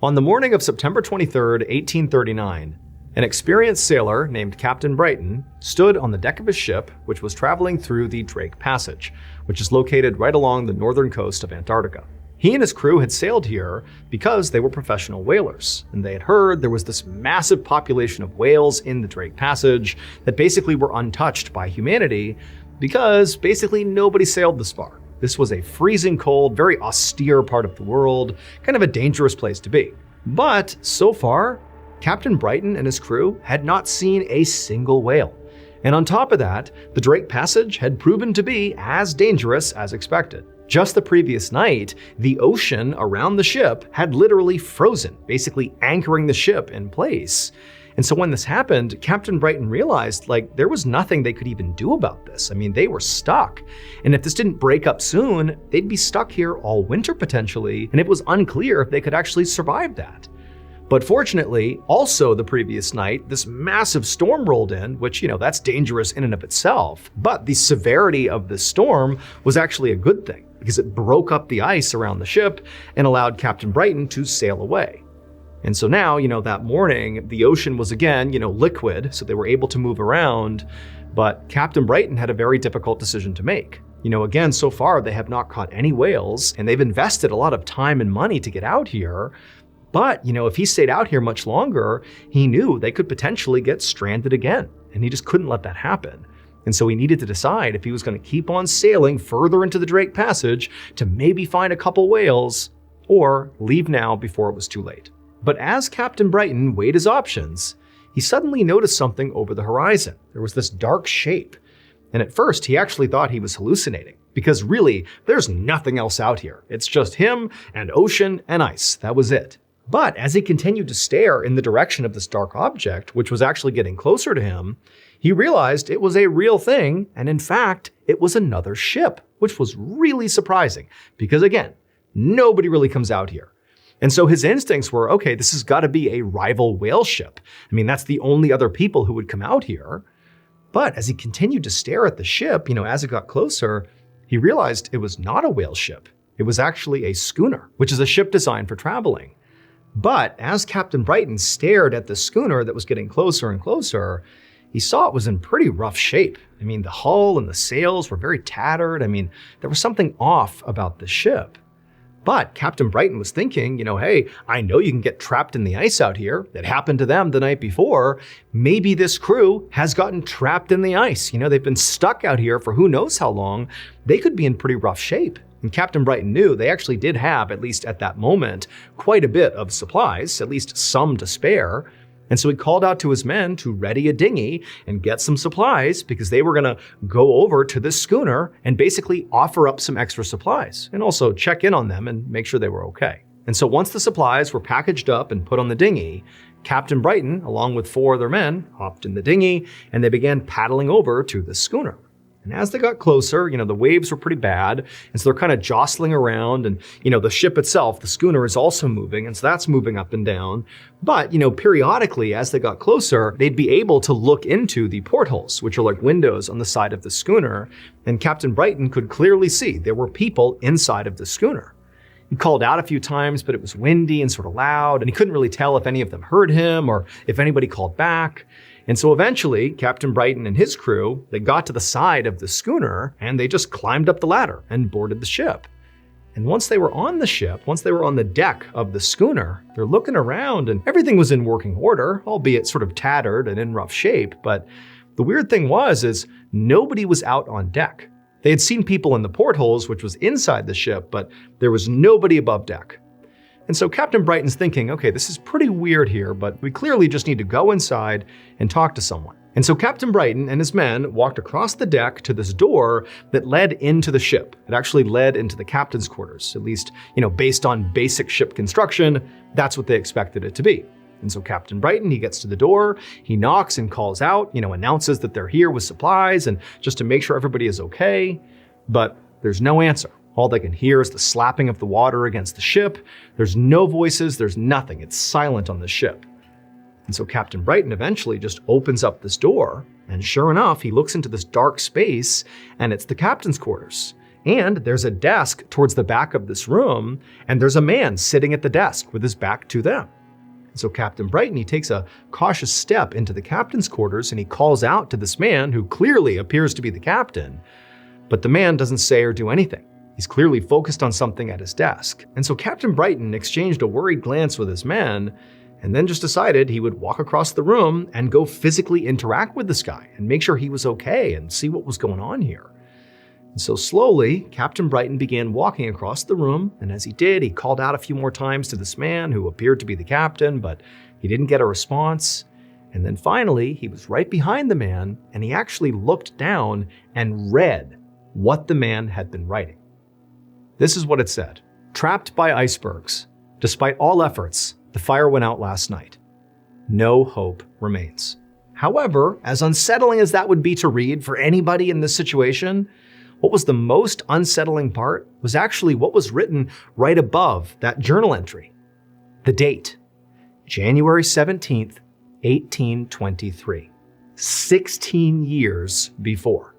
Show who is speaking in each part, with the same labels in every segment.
Speaker 1: On the morning of September 23rd, 1839, an experienced sailor named Captain Brighton stood on the deck of his ship, which was traveling through the Drake Passage, which is located right along the northern coast of Antarctica. He and his crew had sailed here because they were professional whalers, and they had heard there was this massive population of whales in the Drake Passage that basically were untouched by humanity because basically nobody sailed this far. This was a freezing cold, very austere part of the world, kind of a dangerous place to be. But so far, Captain Brighton and his crew had not seen a single whale. And on top of that, the Drake Passage had proven to be as dangerous as expected. Just the previous night, the ocean around the ship had literally frozen, basically anchoring the ship in place. And so when this happened, Captain Brighton realized there was nothing they could even do about this. I mean, they were stuck. And if this didn't break up soon, they'd be stuck here all winter potentially, and it was unclear if they could actually survive that. But fortunately, also the previous night, this massive storm rolled in, which, that's dangerous in and of itself. But the severity of the storm was actually a good thing because it broke up the ice around the ship and allowed Captain Brighton to sail away. And so now, that morning, the ocean was again, liquid, so they were able to move around. But Captain Brighton had a very difficult decision to make. Again, so far they have not caught any whales, and they've invested a lot of time and money to get out here. But, if he stayed out here much longer, he knew they could potentially get stranded again, and he just couldn't let that happen. And so he needed to decide if he was going to keep on sailing further into the Drake Passage to maybe find a couple whales, or leave now before it was too late. But as Captain Brighton weighed his options, he suddenly noticed something over the horizon. There was this dark shape. And at first, he actually thought he was hallucinating, because really, there's nothing else out here. It's just him and ocean and ice. That was it. But as he continued to stare in the direction of this dark object, which was actually getting closer to him, he realized it was a real thing, and in fact, it was another ship, which was really surprising, because again, nobody really comes out here. And so his instincts were, okay, this has got to be a rival whale ship. I mean, that's the only other people who would come out here. But as he continued to stare at the ship, as it got closer, he realized it was not a whale ship. It was actually a schooner, which is a ship designed for traveling. But as Captain Brighton stared at the schooner that was getting closer and closer, he saw it was in pretty rough shape. I mean, the hull and the sails were very tattered. I mean, there was something off about the ship. But Captain Brighton was thinking, hey, I know you can get trapped in the ice out here. It happened to them the night before. Maybe this crew has gotten trapped in the ice. They've been stuck out here for who knows how long. They could be in pretty rough shape. And Captain Brighton knew they actually did have, at least at that moment, quite a bit of supplies, at least some to spare. And so he called out to his men to ready a dinghy and get some supplies because they were going to go over to this schooner and basically offer up some extra supplies and also check in on them and make sure they were okay. And so once the supplies were packaged up and put on the dinghy, Captain Brighton, along with 4 other men, hopped in the dinghy and they began paddling over to the schooner. And as they got closer, the waves were pretty bad, and so they're kind of jostling around, and, the ship itself, the schooner, is also moving, and so that's moving up and down. But, periodically, as they got closer, they'd be able to look into the portholes, which are like windows on the side of the schooner, and Captain Brighton could clearly see there were people inside of the schooner. He called out a few times, but it was windy and sort of loud, and he couldn't really tell if any of them heard him or if anybody called back. And so eventually, Captain Brighton and his crew, they got to the side of the schooner and they just climbed up the ladder and boarded the ship. And once they were on the ship, once they were on the deck of the schooner, they're looking around and everything was in working order, albeit sort of tattered and in rough shape. But the weird thing is nobody was out on deck. They had seen people in the portholes, which was inside the ship, but there was nobody above deck. And so Captain Brighton's thinking, okay, this is pretty weird here, but we clearly just need to go inside and talk to someone. And so Captain Brighton and his men walked across the deck to this door that led into the ship. It actually led into the captain's quarters, at least, based on basic ship construction, that's what they expected it to be. And so Captain Brighton, he gets to the door, he knocks and calls out, announces that they're here with supplies and just to make sure everybody is okay. But there's no answer. All they can hear is the slapping of the water against the ship. There's no voices, there's nothing. It's silent on the ship. And so Captain Brighton eventually just opens up this door, and sure enough, he looks into this dark space, and it's the captain's quarters. And there's a desk towards the back of this room, and there's a man sitting at the desk with his back to them. And so Captain Brighton, he takes a cautious step into the captain's quarters and he calls out to this man who clearly appears to be the captain. But the man doesn't say or do anything. He's clearly focused on something at his desk. And so Captain Brighton exchanged a worried glance with his men and then just decided he would walk across the room and go physically interact with this guy and make sure he was okay and see what was going on here. And so slowly, Captain Brighton began walking across the room, and as he did, he called out a few more times to this man who appeared to be the captain, but he didn't get a response. And then finally, he was right behind the man, and he actually looked down and read what the man had been writing. This is what it said. "Trapped by icebergs. Despite all efforts, the fire went out last night. No hope remains." However, as unsettling as that would be to read for anybody in this situation, what was the most unsettling part was actually what was written right above that journal entry. The date, January 17th, 1823, 16 years before.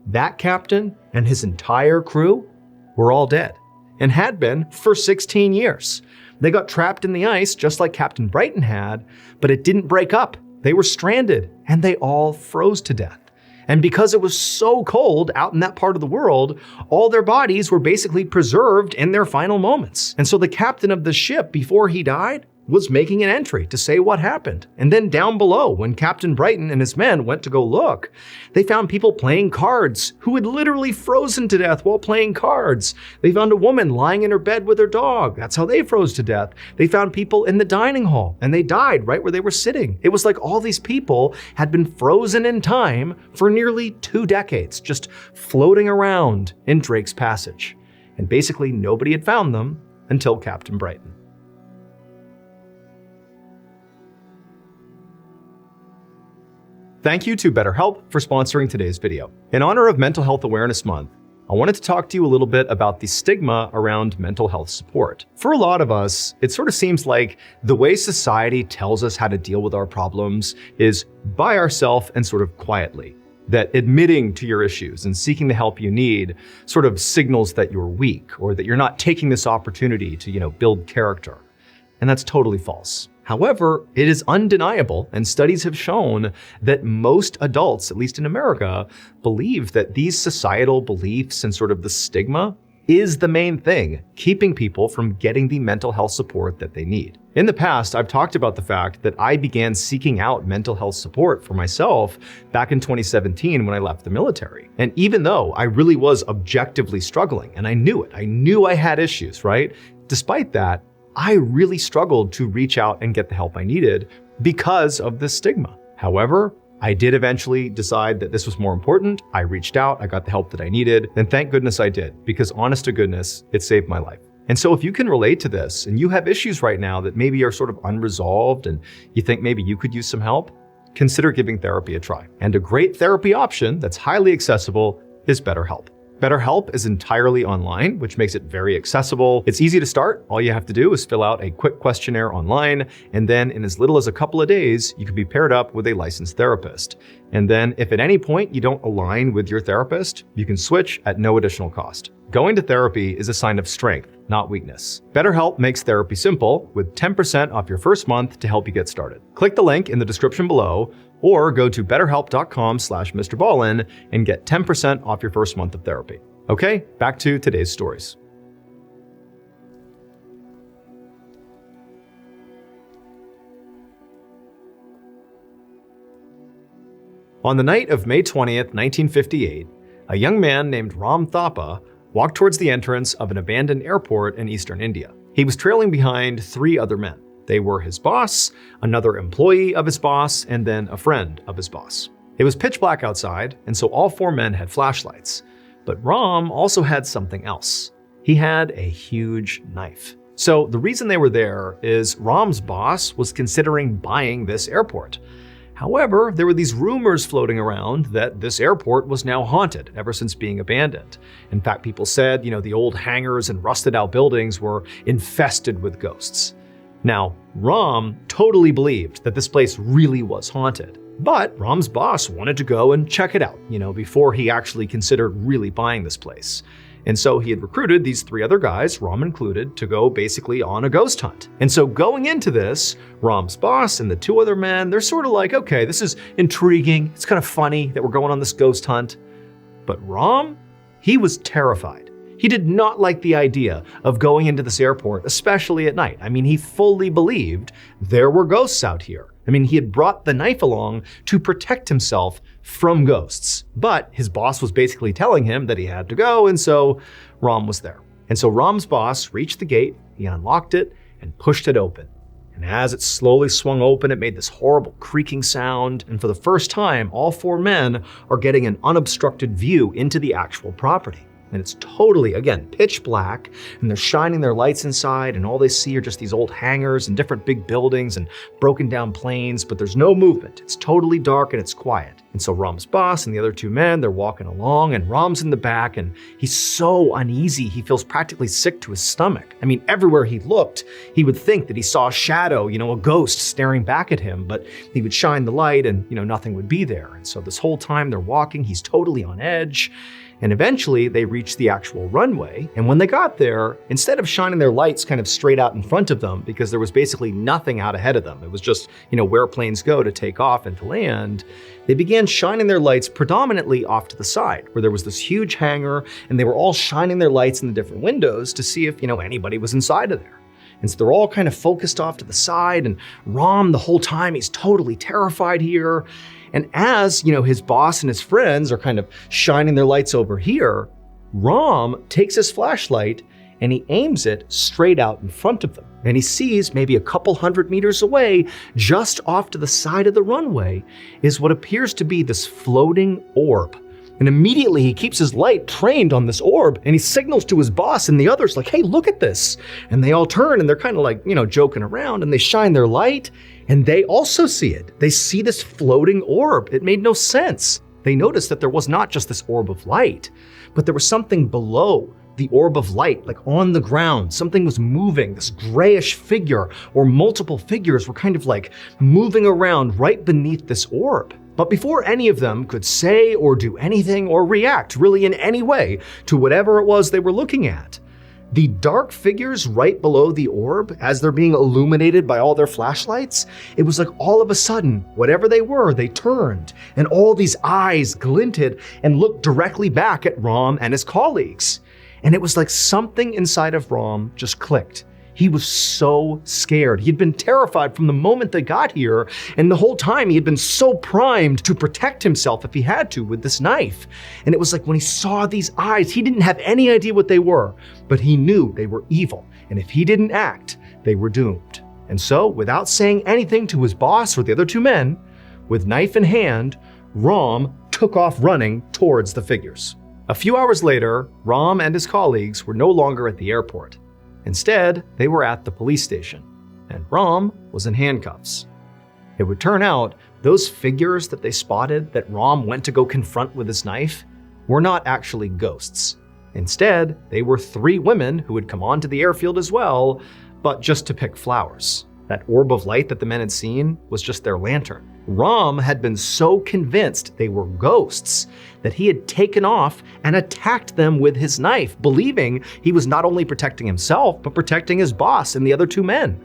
Speaker 1: That captain and his entire crew were all dead and had been for 16 years. They got trapped in the ice just like Captain Brighton had, but it didn't break up. They were stranded and they all froze to death. And because it was so cold out in that part of the world, all their bodies were basically preserved in their final moments. And so the captain of the ship, before he died, was making an entry to say what happened. And then down below, when Captain Brighton and his men went to go look, they found people playing cards who had literally frozen to death while playing cards. They found a woman lying in her bed with her dog. That's how they froze to death. They found people in the dining hall and they died right where they were sitting. It was like all these people had been frozen in time for nearly 2 decades, just floating around in Drake's Passage. And basically nobody had found them until Captain Brighton. Thank you to BetterHelp for sponsoring today's video. In honor of Mental Health Awareness Month, I wanted to talk to you a little bit about the stigma around mental health support. For a lot of us, it sort of seems like the way society tells us how to deal with our problems is by ourselves and sort of quietly. That admitting to your issues and seeking the help you need sort of signals that you're weak or that you're not taking this opportunity to, build character. And that's totally false. However, it is undeniable, and studies have shown that most adults, at least in America, believe that these societal beliefs and sort of the stigma is the main thing keeping people from getting the mental health support that they need. In the past, I've talked about the fact that I began seeking out mental health support for myself back in 2017 when I left the military. And even though I really was objectively struggling, and I knew it, I knew I had issues, right? Despite that, I really struggled to reach out and get the help I needed because of this stigma. However, I did eventually decide that this was more important. I reached out, I got the help that I needed, and thank goodness I did, because honest to goodness, it saved my life. And so if you can relate to this and you have issues right now that maybe are sort of unresolved and you think maybe you could use some help, consider giving therapy a try. And a great therapy option that's highly accessible is BetterHelp. BetterHelp is entirely online, which makes it very accessible. It's easy to start. All you have to do is fill out a quick questionnaire online, and then in as little as a couple of days, you can be paired up with a licensed therapist. And then if at any point you don't align with your therapist, you can switch at no additional cost. Going to therapy is a sign of strength, not weakness. BetterHelp makes therapy simple with 10% off your first month to help you get started. Click the link in the description below or go to betterhelp.com/MrBallen and get 10% off your first month of therapy. Okay, back to today's stories. On the night of May 20th, 1958, a young man named Ram Thapa walked towards the entrance of an abandoned airport in eastern India. He was trailing behind 3 other men. They were his boss, another employee of his boss, and then a friend of his boss. It was pitch black outside, and so all 4 men had flashlights. But Ram also had something else. He had a huge knife. So the reason they were there is Ram's boss was considering buying this airport. However, there were these rumors floating around that this airport was now haunted ever since being abandoned. In fact, people said, the old hangars and rusted out buildings were infested with ghosts. Now, Ram totally believed that this place really was haunted. But Rom's boss wanted to go and check it out, before he actually considered really buying this place. And so he had recruited these 3 other guys, Rom included, to go basically on a ghost hunt. And so going into this, Rom's boss and the 2 other men, they're sort of like, okay, this is intriguing. It's kind of funny that we're going on this ghost hunt. But Rom, he was terrified. He did not like the idea of going into this airport, especially at night. I mean, he fully believed there were ghosts out here. I mean, he had brought the knife along to protect himself from ghosts. But his boss was basically telling him that he had to go, and so Rom was there. And so Rom's boss reached the gate, he unlocked it, and pushed it open. And as it slowly swung open, it made this horrible creaking sound, and for the first time, all 4 men are getting an unobstructed view into the actual property. And it's totally, again, pitch black, and they're shining their lights inside, and all they see are just these old hangars and different big buildings and broken down planes, but there's no movement. It's totally dark and it's quiet. And so Rom's boss and the other 2 men, they're walking along, and Rom's in the back, and he's so uneasy, he feels practically sick to his stomach. I mean, everywhere he looked, he would think that he saw a shadow, a ghost staring back at him, but he would shine the light and, nothing would be there. And so this whole time they're walking, he's totally on edge. And eventually they reached the actual runway. And when they got there, instead of shining their lights kind of straight out in front of them, because there was basically nothing out ahead of them, it was just, where planes go to take off and to land, they began shining their lights predominantly off to the side, where there was this huge hangar, and they were all shining their lights in the different windows to see if, anybody was inside of there. And so they're all kind of focused off to the side, and Rom, the whole time, he's totally terrified here. And as, his boss and his friends are kind of shining their lights over here, Rom takes his flashlight and he aims it straight out in front of them. And he sees maybe a couple 100 meters away, just off to the side of the runway, is what appears to be this floating orb. And immediately he keeps his light trained on this orb, and he signals to his boss and the others like, hey, look at this. And they all turn, and they're kind of like, joking around, and they shine their light, and they also see it. They see this floating orb. It made no sense. They noticed that there was not just this orb of light, but there was something below the orb of light, like on the ground. Something was moving, this grayish figure, or multiple figures were kind of like moving around right beneath this orb. But before any of them could say or do anything or react really in any way to whatever it was they were looking at, the dark figures right below the orb, as they're being illuminated by all their flashlights, it was like all of a sudden, whatever they were, they turned, and all these eyes glinted and looked directly back at Rom and his colleagues. And it was like something inside of Rom just clicked. He was so scared. He'd been terrified from the moment they got here, and the whole time he had been so primed to protect himself if he had to with this knife. And it was like when he saw these eyes, he didn't have any idea what they were, but he knew they were evil, and if he didn't act, they were doomed. And so, without saying anything to his boss or the other 2 men, with knife in hand, Rom took off running towards the figures. A few hours later, Rom and his colleagues were no longer at the airport. Instead, they were at the police station, and Rom was in handcuffs. It would turn out those figures that they spotted that Rom went to go confront with his knife were not actually ghosts. Instead, they were 3 women who had come onto the airfield as well, but just to pick flowers. That orb of light that the men had seen was just their lantern. Rom had been so convinced they were ghosts that he had taken off and attacked them with his knife, believing he was not only protecting himself, but protecting his boss and the other 2 men.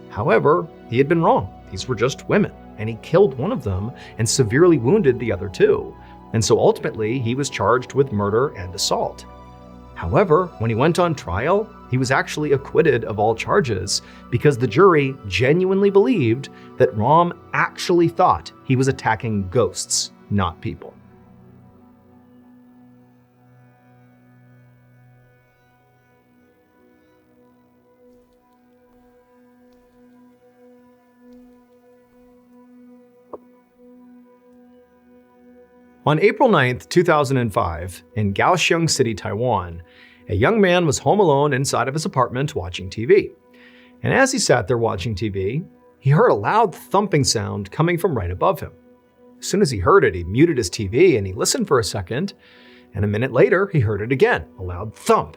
Speaker 1: However, he had been wrong. These were just women, and he killed one of them and severely wounded the other 2. And so ultimately, he was charged with murder and assault. However, when he went on trial, he was actually acquitted of all charges because the jury genuinely believed that Rom actually thought he was attacking ghosts, not people. On April 9th, 2005, in Kaohsiung City, Taiwan, a young man was home alone inside of his apartment watching TV. And as he sat there watching TV, he heard a loud thumping sound coming from right above him. As soon as he heard it, he muted his TV and he listened for a second, and a minute later, he heard it again, a loud thump.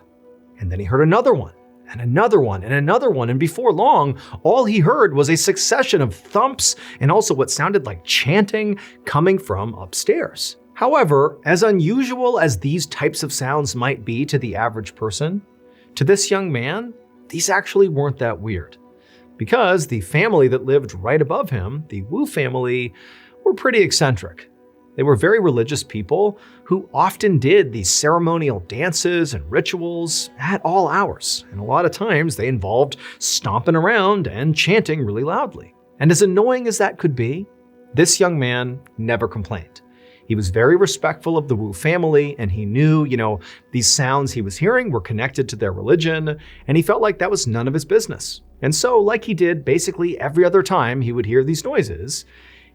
Speaker 1: And then he heard another one, and another one, and another one, and before long, all he heard was a succession of thumps and also what sounded like chanting coming from upstairs. However, as unusual as these types of sounds might be to the average person, to this young man, these actually weren't that weird. Because the family that lived right above him, the Wu family, were pretty eccentric. They were very religious people who often did these ceremonial dances and rituals at all hours, and a lot of times they involved stomping around and chanting really loudly. And as annoying as that could be, this young man never complained. He was very respectful of the Wu family, and he knew, these sounds he was hearing were connected to their religion, and he felt like that was none of his business. And so, like he did basically every other time he would hear these noises,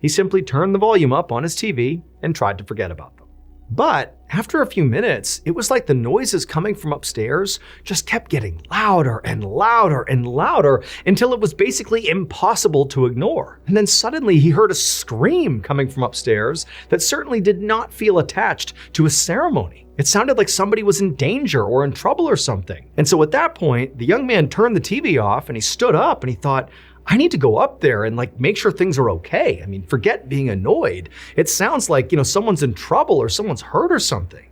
Speaker 1: he simply turned the volume up on his TV and tried to forget about them. But after a few minutes, it was like the noises coming from upstairs just kept getting louder and louder and louder until it was basically impossible to ignore. And then suddenly he heard a scream coming from upstairs that certainly did not feel attached to a ceremony. It sounded like somebody was in danger or in trouble or something. And so at that point, the young man turned the TV off and he stood up and he thought, I need to go up there and make sure things are okay. I mean, forget being annoyed. It sounds like, someone's in trouble or someone's hurt or something.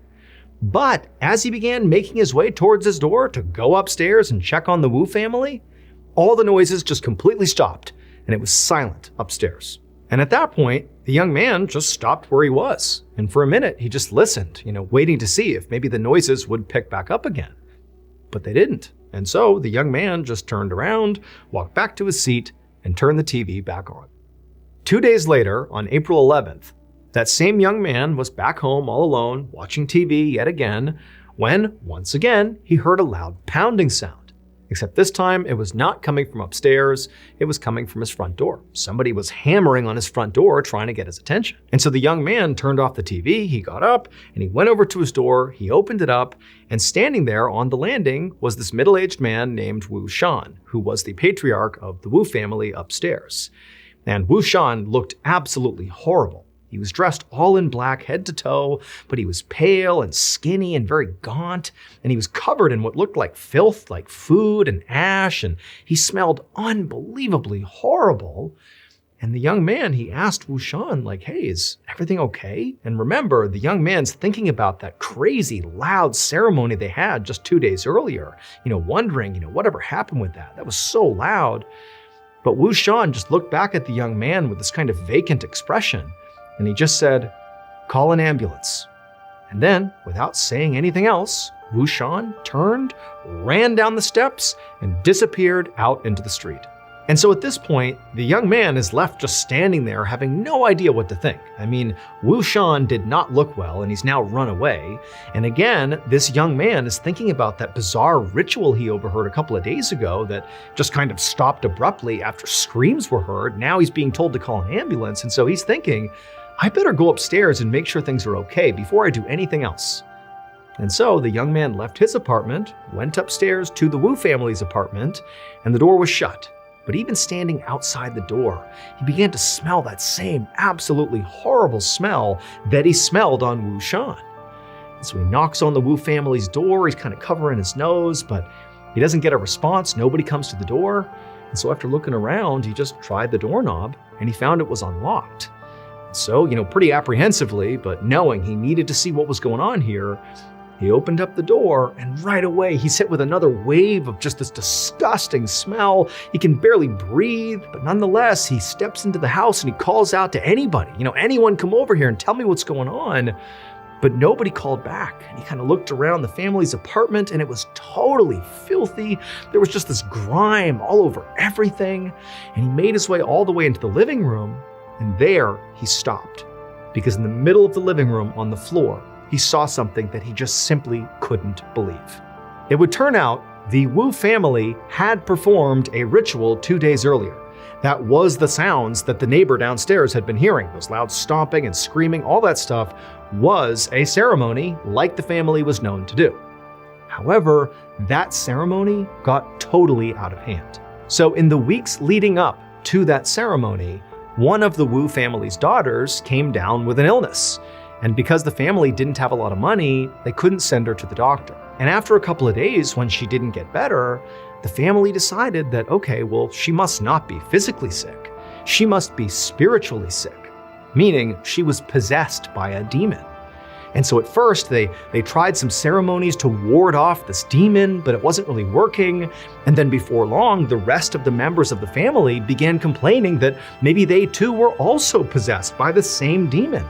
Speaker 1: But as he began making his way towards his door to go upstairs and check on the Wu family, all the noises just completely stopped and it was silent upstairs. And at that point, the young man just stopped where he was. And for a minute, he just listened, waiting to see if maybe the noises would pick back up again. But they didn't. And so the young man just turned around, walked back to his seat, and turned the TV back on. 2 days later, on April 11th, that same young man was back home all alone, watching TV yet again, when, once again, he heard a loud pounding sound. Except this time, it was not coming from upstairs, it was coming from his front door. Somebody was hammering on his front door trying to get his attention. And so the young man turned off the TV, he got up, and he went over to his door, he opened it up, and standing there on the landing was this middle-aged man named Wu Shan, who was the patriarch of the Wu family upstairs. And Wu Shan looked absolutely horrible. He was dressed all in black head to toe, but he was pale and skinny and very gaunt, and he was covered in what looked like filth, like food and ash, and he smelled unbelievably horrible. And the young man, he asked Wu Shan, hey, is everything okay? And remember, the young man's thinking about that crazy, loud ceremony they had just 2 days earlier, wondering, whatever happened with that? That was so loud. But Wu Shan just looked back at the young man with this kind of vacant expression, and he just said, call an ambulance. And then, without saying anything else, Wu Shan turned, ran down the steps, and disappeared out into the street. And so at this point, the young man is left just standing there having no idea what to think. I mean, Wu Shan did not look well and he's now run away. And again, this young man is thinking about that bizarre ritual he overheard a couple of days ago that just kind of stopped abruptly after screams were heard. Now he's being told to call an ambulance. And so he's thinking, I better go upstairs and make sure things are okay before I do anything else. And so the young man left his apartment, went upstairs to the Wu family's apartment, and the door was shut. But even standing outside the door, he began to smell that same absolutely horrible smell that he smelled on Wu Shan. And so he knocks on the Wu family's door, he's kind of covering his nose, but he doesn't get a response, nobody comes to the door. And so after looking around, he just tried the doorknob and he found it was unlocked. So, pretty apprehensively, but knowing he needed to see what was going on here, he opened up the door, and right away he's hit with another wave of just this disgusting smell. He can barely breathe, but nonetheless, he steps into the house and he calls out to anybody, anyone come over here and tell me what's going on. But nobody called back. And he kind of looked around the family's apartment and it was totally filthy. There was just this grime all over everything. And he made his way all the way into the living room, and there he stopped. Because in the middle of the living room on the floor, he saw something that he just simply couldn't believe. It would turn out the Wu family had performed a ritual 2 days earlier. That was the sounds that the neighbor downstairs had been hearing. Those loud stomping and screaming, all that stuff was a ceremony like the family was known to do. However, that ceremony got totally out of hand. So in the weeks leading up to that ceremony, one of the Wu family's daughters came down with an illness. And because the family didn't have a lot of money, they couldn't send her to the doctor. And after a couple of days, when she didn't get better, the family decided that, okay, well, she must not be physically sick. She must be spiritually sick, meaning she was possessed by a demon. And so at first, they tried some ceremonies to ward off this demon, but it wasn't really working. And then before long, the rest of the members of the family began complaining that maybe they too were also possessed by the same demon.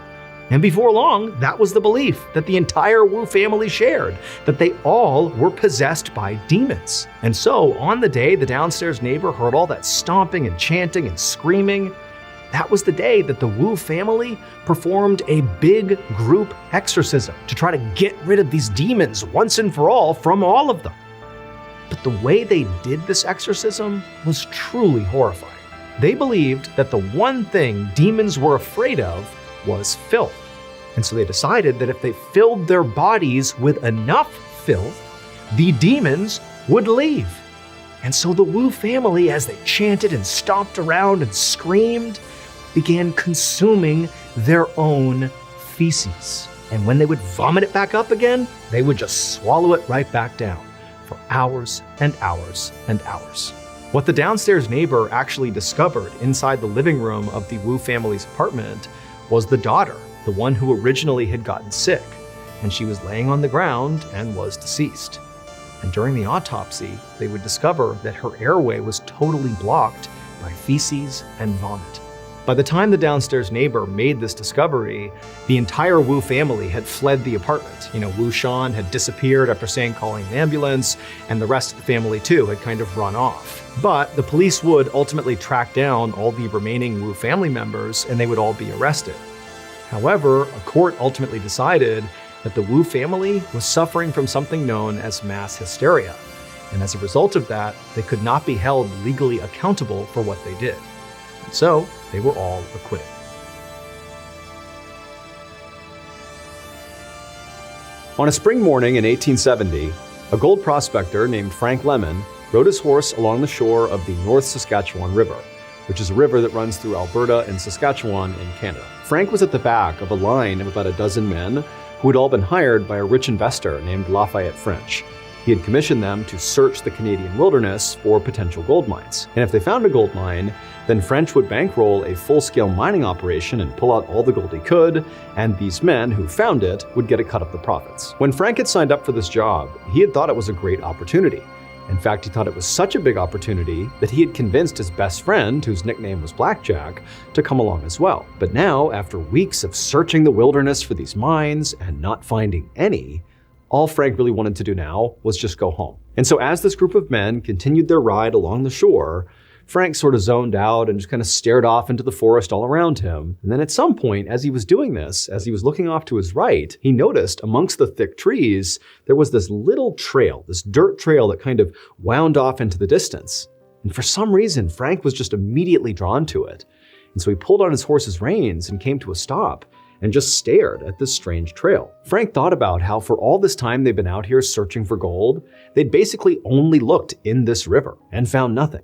Speaker 1: And before long, that was the belief that the entire Wu family shared, that they all were possessed by demons. And so on the day the downstairs neighbor heard all that stomping and chanting and screaming, that was the day that the Wu family performed a big group exorcism to try to get rid of these demons once and for all from all of them. But the way they did this exorcism was truly horrifying. They believed that the one thing demons were afraid of was filth. And so they decided that if they filled their bodies with enough filth, the demons would leave. And so the Wu family, as they chanted and stomped around and screamed, began consuming their own feces. And when they would vomit it back up again, they would just swallow it right back down for hours and hours and hours. What the downstairs neighbor actually discovered inside the living room of the Wu family's apartment was the daughter, the one who originally had gotten sick, and she was laying on the ground and was deceased. And during the autopsy, they would discover that her airway was totally blocked by feces and vomit. By the time the downstairs neighbor made this discovery, the entire Wu family had fled the apartment. Wu Shan had disappeared after saying calling an ambulance, and the rest of the family too had kind of run off. But the police would ultimately track down all the remaining Wu family members, and they would all be arrested. However, a court ultimately decided that the Wu family was suffering from something known as mass hysteria. And as a result of that, they could not be held legally accountable for what they did. And so, they were all acquitted. On a spring morning in 1870, a gold prospector named Frank Lemon rode his horse along the shore of the North Saskatchewan River, which is a river that runs through Alberta and Saskatchewan in Canada. Frank was at the back of a line of about a dozen men who had all been hired by a rich investor named Lafayette French. He had commissioned them to search the Canadian wilderness for potential gold mines. And if they found a gold mine, then French would bankroll a full-scale mining operation and pull out all the gold he could, and these men who found it would get a cut of the profits. When Frank had signed up for this job, he had thought it was a great opportunity. In fact, he thought it was such a big opportunity that he had convinced his best friend, whose nickname was Blackjack, to come along as well. But now, after weeks of searching the wilderness for these mines and not finding any, all Frank really wanted to do now was just go home. And so as this group of men continued their ride along the shore, Frank sort of zoned out and just kind of stared off into the forest all around him. And then at some point, as he was doing this, as he was looking off to his right, he noticed amongst the thick trees, there was this little trail, this dirt trail that kind of wound off into the distance. And for some reason, Frank was just immediately drawn to it. And so he pulled on his horse's reins and came to a stop and just stared at this strange trail. Frank thought about how for all this time they've been out here searching for gold, they'd basically only looked in this river and found nothing.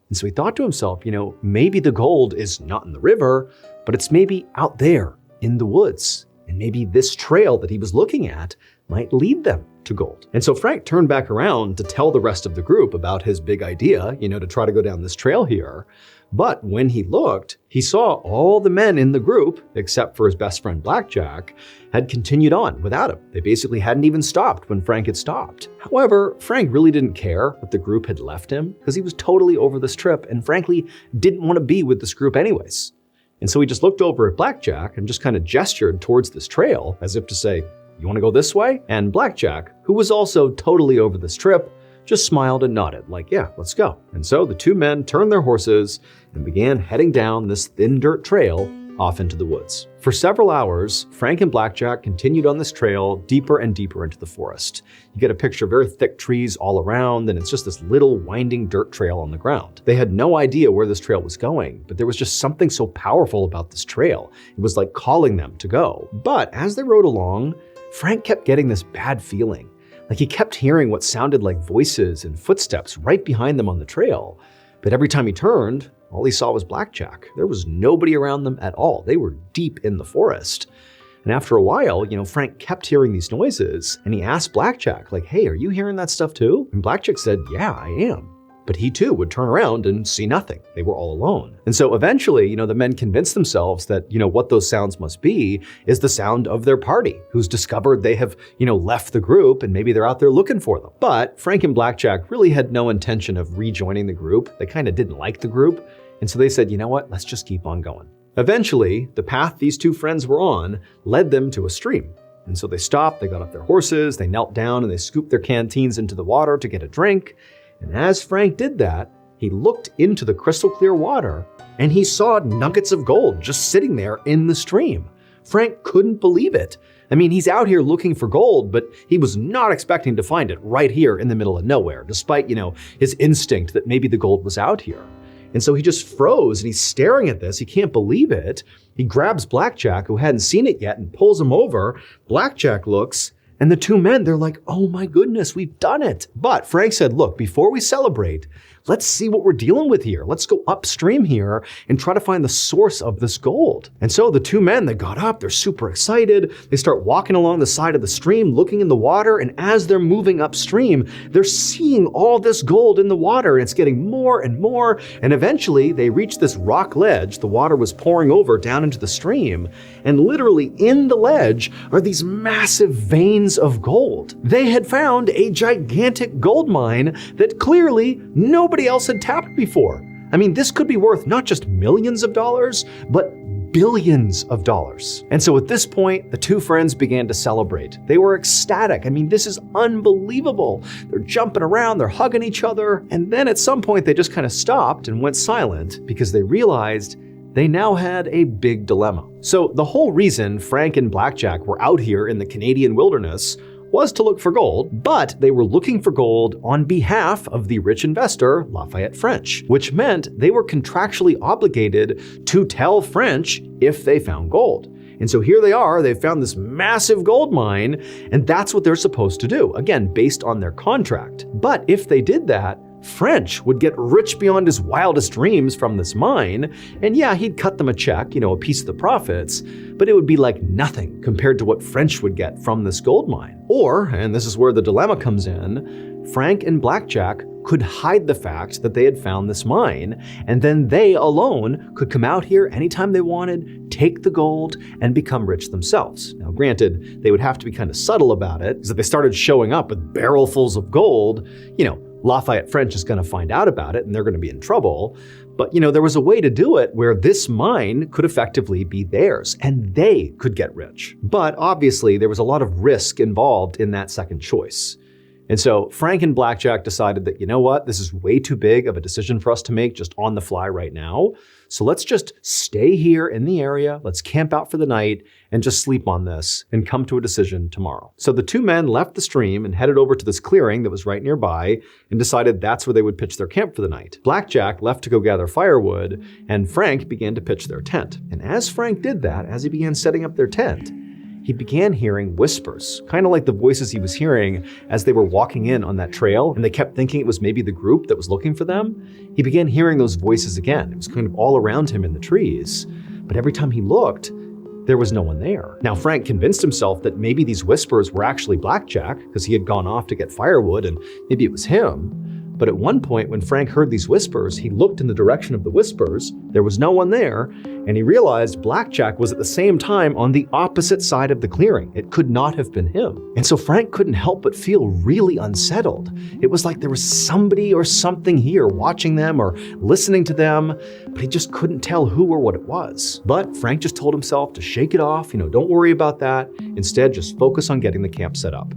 Speaker 1: And so he thought to himself, maybe the gold is not in the river, but it's maybe out there in the woods. And maybe this trail that he was looking at might lead them to gold. And so Frank turned back around to tell the rest of the group about his big idea, to try to go down this trail here. But when he looked, he saw all the men in the group, except for his best friend Blackjack, had continued on without him. They basically hadn't even stopped when Frank had stopped. However, Frank really didn't care that the group had left him because he was totally over this trip and frankly didn't want to be with this group anyways. And so he just looked over at Blackjack and just kind of gestured towards this trail as if to say, "You want to go this way?" And Blackjack, who was also totally over this trip, just smiled and nodded like, "Yeah, let's go." And so the two men turned their horses and began heading down this thin dirt trail off into the woods. For several hours, Frank and Blackjack continued on this trail deeper and deeper into the forest. You get a picture of very thick trees all around, and it's just this little winding dirt trail on the ground. They had no idea where this trail was going, but there was just something so powerful about this trail. It was like calling them to go. But as they rode along, Frank kept getting this bad feeling. Like he kept hearing what sounded like voices and footsteps right behind them on the trail. But every time he turned, all he saw was Blackjack. There was nobody around them at all. They were deep in the forest. And after a while, Frank kept hearing these noises, and he asked Blackjack, like, hey, are you hearing that stuff too? And Blackjack said, yeah, I am. But he too would turn around and see nothing. They were all alone. And so eventually, the men convinced themselves that, what those sounds must be is the sound of their party, who's discovered they have, left the group and maybe they're out there looking for them. But Frank and Blackjack really had no intention of rejoining the group. They kind of didn't like the group. And so they said, you know what, let's just keep on going. Eventually, the path these two friends were on led them to a stream. And so they stopped, they got off their horses, they knelt down and they scooped their canteens into the water to get a drink. And as Frank did that, he looked into the crystal clear water and he saw nuggets of gold just sitting there in the stream. Frank couldn't believe it. I mean, he's out here looking for gold, but he was not expecting to find it right here in the middle of nowhere, despite, his instinct that maybe the gold was out here. And so he just froze and he's staring at this. He can't believe it. He grabs Blackjack, who hadn't seen it yet, and pulls him over. Blackjack looks, and the two men, they're like, oh my goodness, we've done it. But Frank said, look, before we celebrate, let's see what we're dealing with here. Let's go upstream here and try to find the source of this gold. And so the two men, they got up, they're super excited. They start walking along the side of the stream, looking in the water. And as they're moving upstream, they're seeing all this gold in the water. And it's getting more and more. And eventually they reach this rock ledge. The water was pouring over down into the stream. And literally in the ledge are these massive veins of gold. They had found a gigantic gold mine that clearly nobody else had tapped before. I mean, this could be worth not just millions of dollars, but billions of dollars. And so at this point, the two friends began to celebrate. They were ecstatic. I mean, this is unbelievable. They're jumping around, they're hugging each other. And then at some point, they just kind of stopped and went silent because they realized they now had a big dilemma. So the whole reason Frank and Blackjack were out here in the Canadian wilderness was to look for gold, but they were looking for gold on behalf of the rich investor, Lafayette French, which meant they were contractually obligated to tell French if they found gold. And so here they are, they found this massive gold mine, and that's what they're supposed to do, again, based on their contract. But if they did that, French would get rich beyond his wildest dreams from this mine, and yeah, he'd cut them a check, a piece of the profits, but it would be like nothing compared to what French would get from this gold mine. Or, and this is where the dilemma comes in, Frank and Blackjack could hide the fact that they had found this mine, and then they alone could come out here anytime they wanted, take the gold, and become rich themselves. Now, granted, they would have to be kind of subtle about it, because if they started showing up with barrelfuls of gold, Lafayette French is going to find out about it and they're going to be in trouble. But, there was a way to do it where this mine could effectively be theirs and they could get rich. But obviously, there was a lot of risk involved in that second choice. And so Frank and Blackjack decided that, this is way too big of a decision for us to make just on the fly right now. So let's just stay here in the area, let's camp out for the night and just sleep on this and come to a decision tomorrow. So the two men left the stream and headed over to this clearing that was right nearby and decided that's where they would pitch their camp for the night. Blackjack left to go gather firewood and Frank began to pitch their tent. And as Frank did that, as he began setting up their tent, he began hearing whispers, kind of like the voices he was hearing as they were walking in on that trail, and they kept thinking it was maybe the group that was looking for them. He began hearing those voices again. It was kind of all around him in the trees. But every time he looked, there was no one there. Now, Frank convinced himself that maybe these whispers were actually Blackjack, because he had gone off to get firewood, and maybe it was him. But at one point, when Frank heard these whispers, he looked in the direction of the whispers. There was no one there, and he realized Blackjack was at the same time on the opposite side of the clearing. It could not have been him. And so Frank couldn't help but feel really unsettled. It was like there was somebody or something here watching them or listening to them, but he just couldn't tell who or what it was. But Frank just told himself to shake it off, don't worry about that. Instead, just focus on getting the camp set up.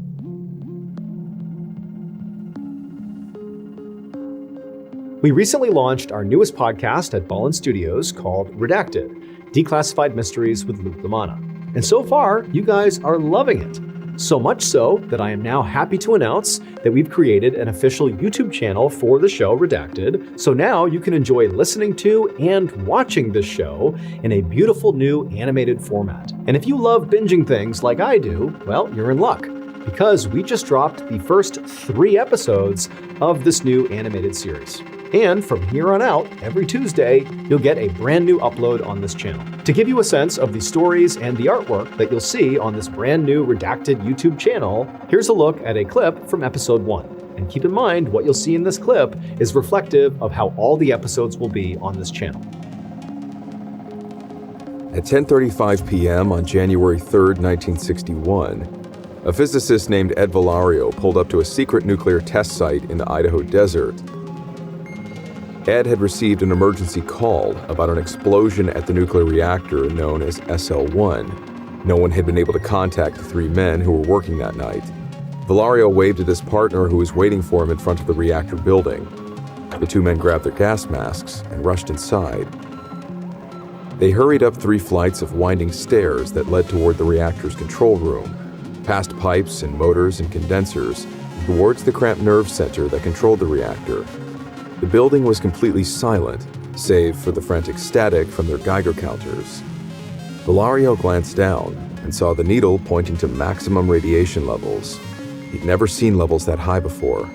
Speaker 1: We recently launched our newest podcast at Ballen's Studios called Redacted, Declassified Mysteries with Luke Lamana. And so far, you guys are loving it. So much so that I am now happy to announce that we've created an official YouTube channel for the show Redacted. So now you can enjoy listening to and watching this show in a beautiful new animated format. And if you love binging things like I do, well, you're in luck, because we just dropped the first 3 episodes of this new animated series. And from here on out, every Tuesday, you'll get a brand new upload on this channel. To give you a sense of the stories and the artwork that you'll see on this brand new redacted YouTube channel, here's a look at a clip from episode 1. And keep in mind, what you'll see in this clip is reflective of how all the episodes will be on this channel.
Speaker 2: At 10:35 p.m. on January 3, 1961, a physicist named Ed Valario pulled up to a secret nuclear test site in the Idaho desert. Ed had received an emergency call about an explosion at the nuclear reactor known as SL-1. No one had been able to contact the 3 men who were working that night. Valario waved at his partner who was waiting for him in front of the reactor building. The 2 men grabbed their gas masks and rushed inside. They hurried up 3 flights of winding stairs that led toward the reactor's control room, past pipes and motors and condensers, towards the cramped nerve center that controlled the reactor. The building was completely silent, save for the frantic static from their Geiger counters. Valario glanced down and saw the needle pointing to maximum radiation levels. He'd never seen levels that high before.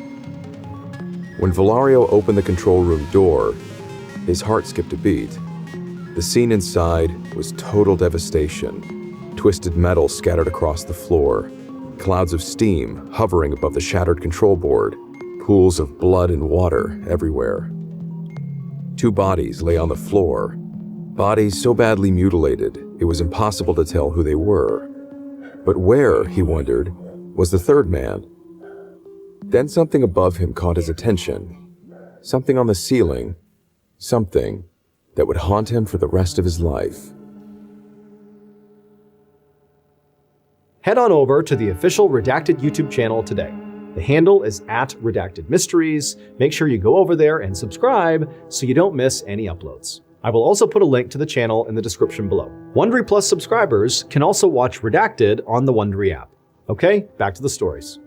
Speaker 2: When Valario opened the control room door, his heart skipped a beat. The scene inside was total devastation. Twisted metal scattered across the floor, clouds of steam hovering above the shattered control board, pools of blood and water everywhere. 2 bodies lay on the floor, bodies so badly mutilated it was impossible to tell who they were. But where, he wondered, was the 3rd man? Then something above him caught his attention. Something on the ceiling, something that would haunt him for the rest of his life.
Speaker 1: Head on over to the official Redacted YouTube channel today. The handle is @RedactedMysteries. Make sure you go over there and subscribe so you don't miss any uploads. I will also put a link to the channel in the description below. Wondery Plus subscribers can also watch Redacted on the Wondery app. Okay, back to the stories.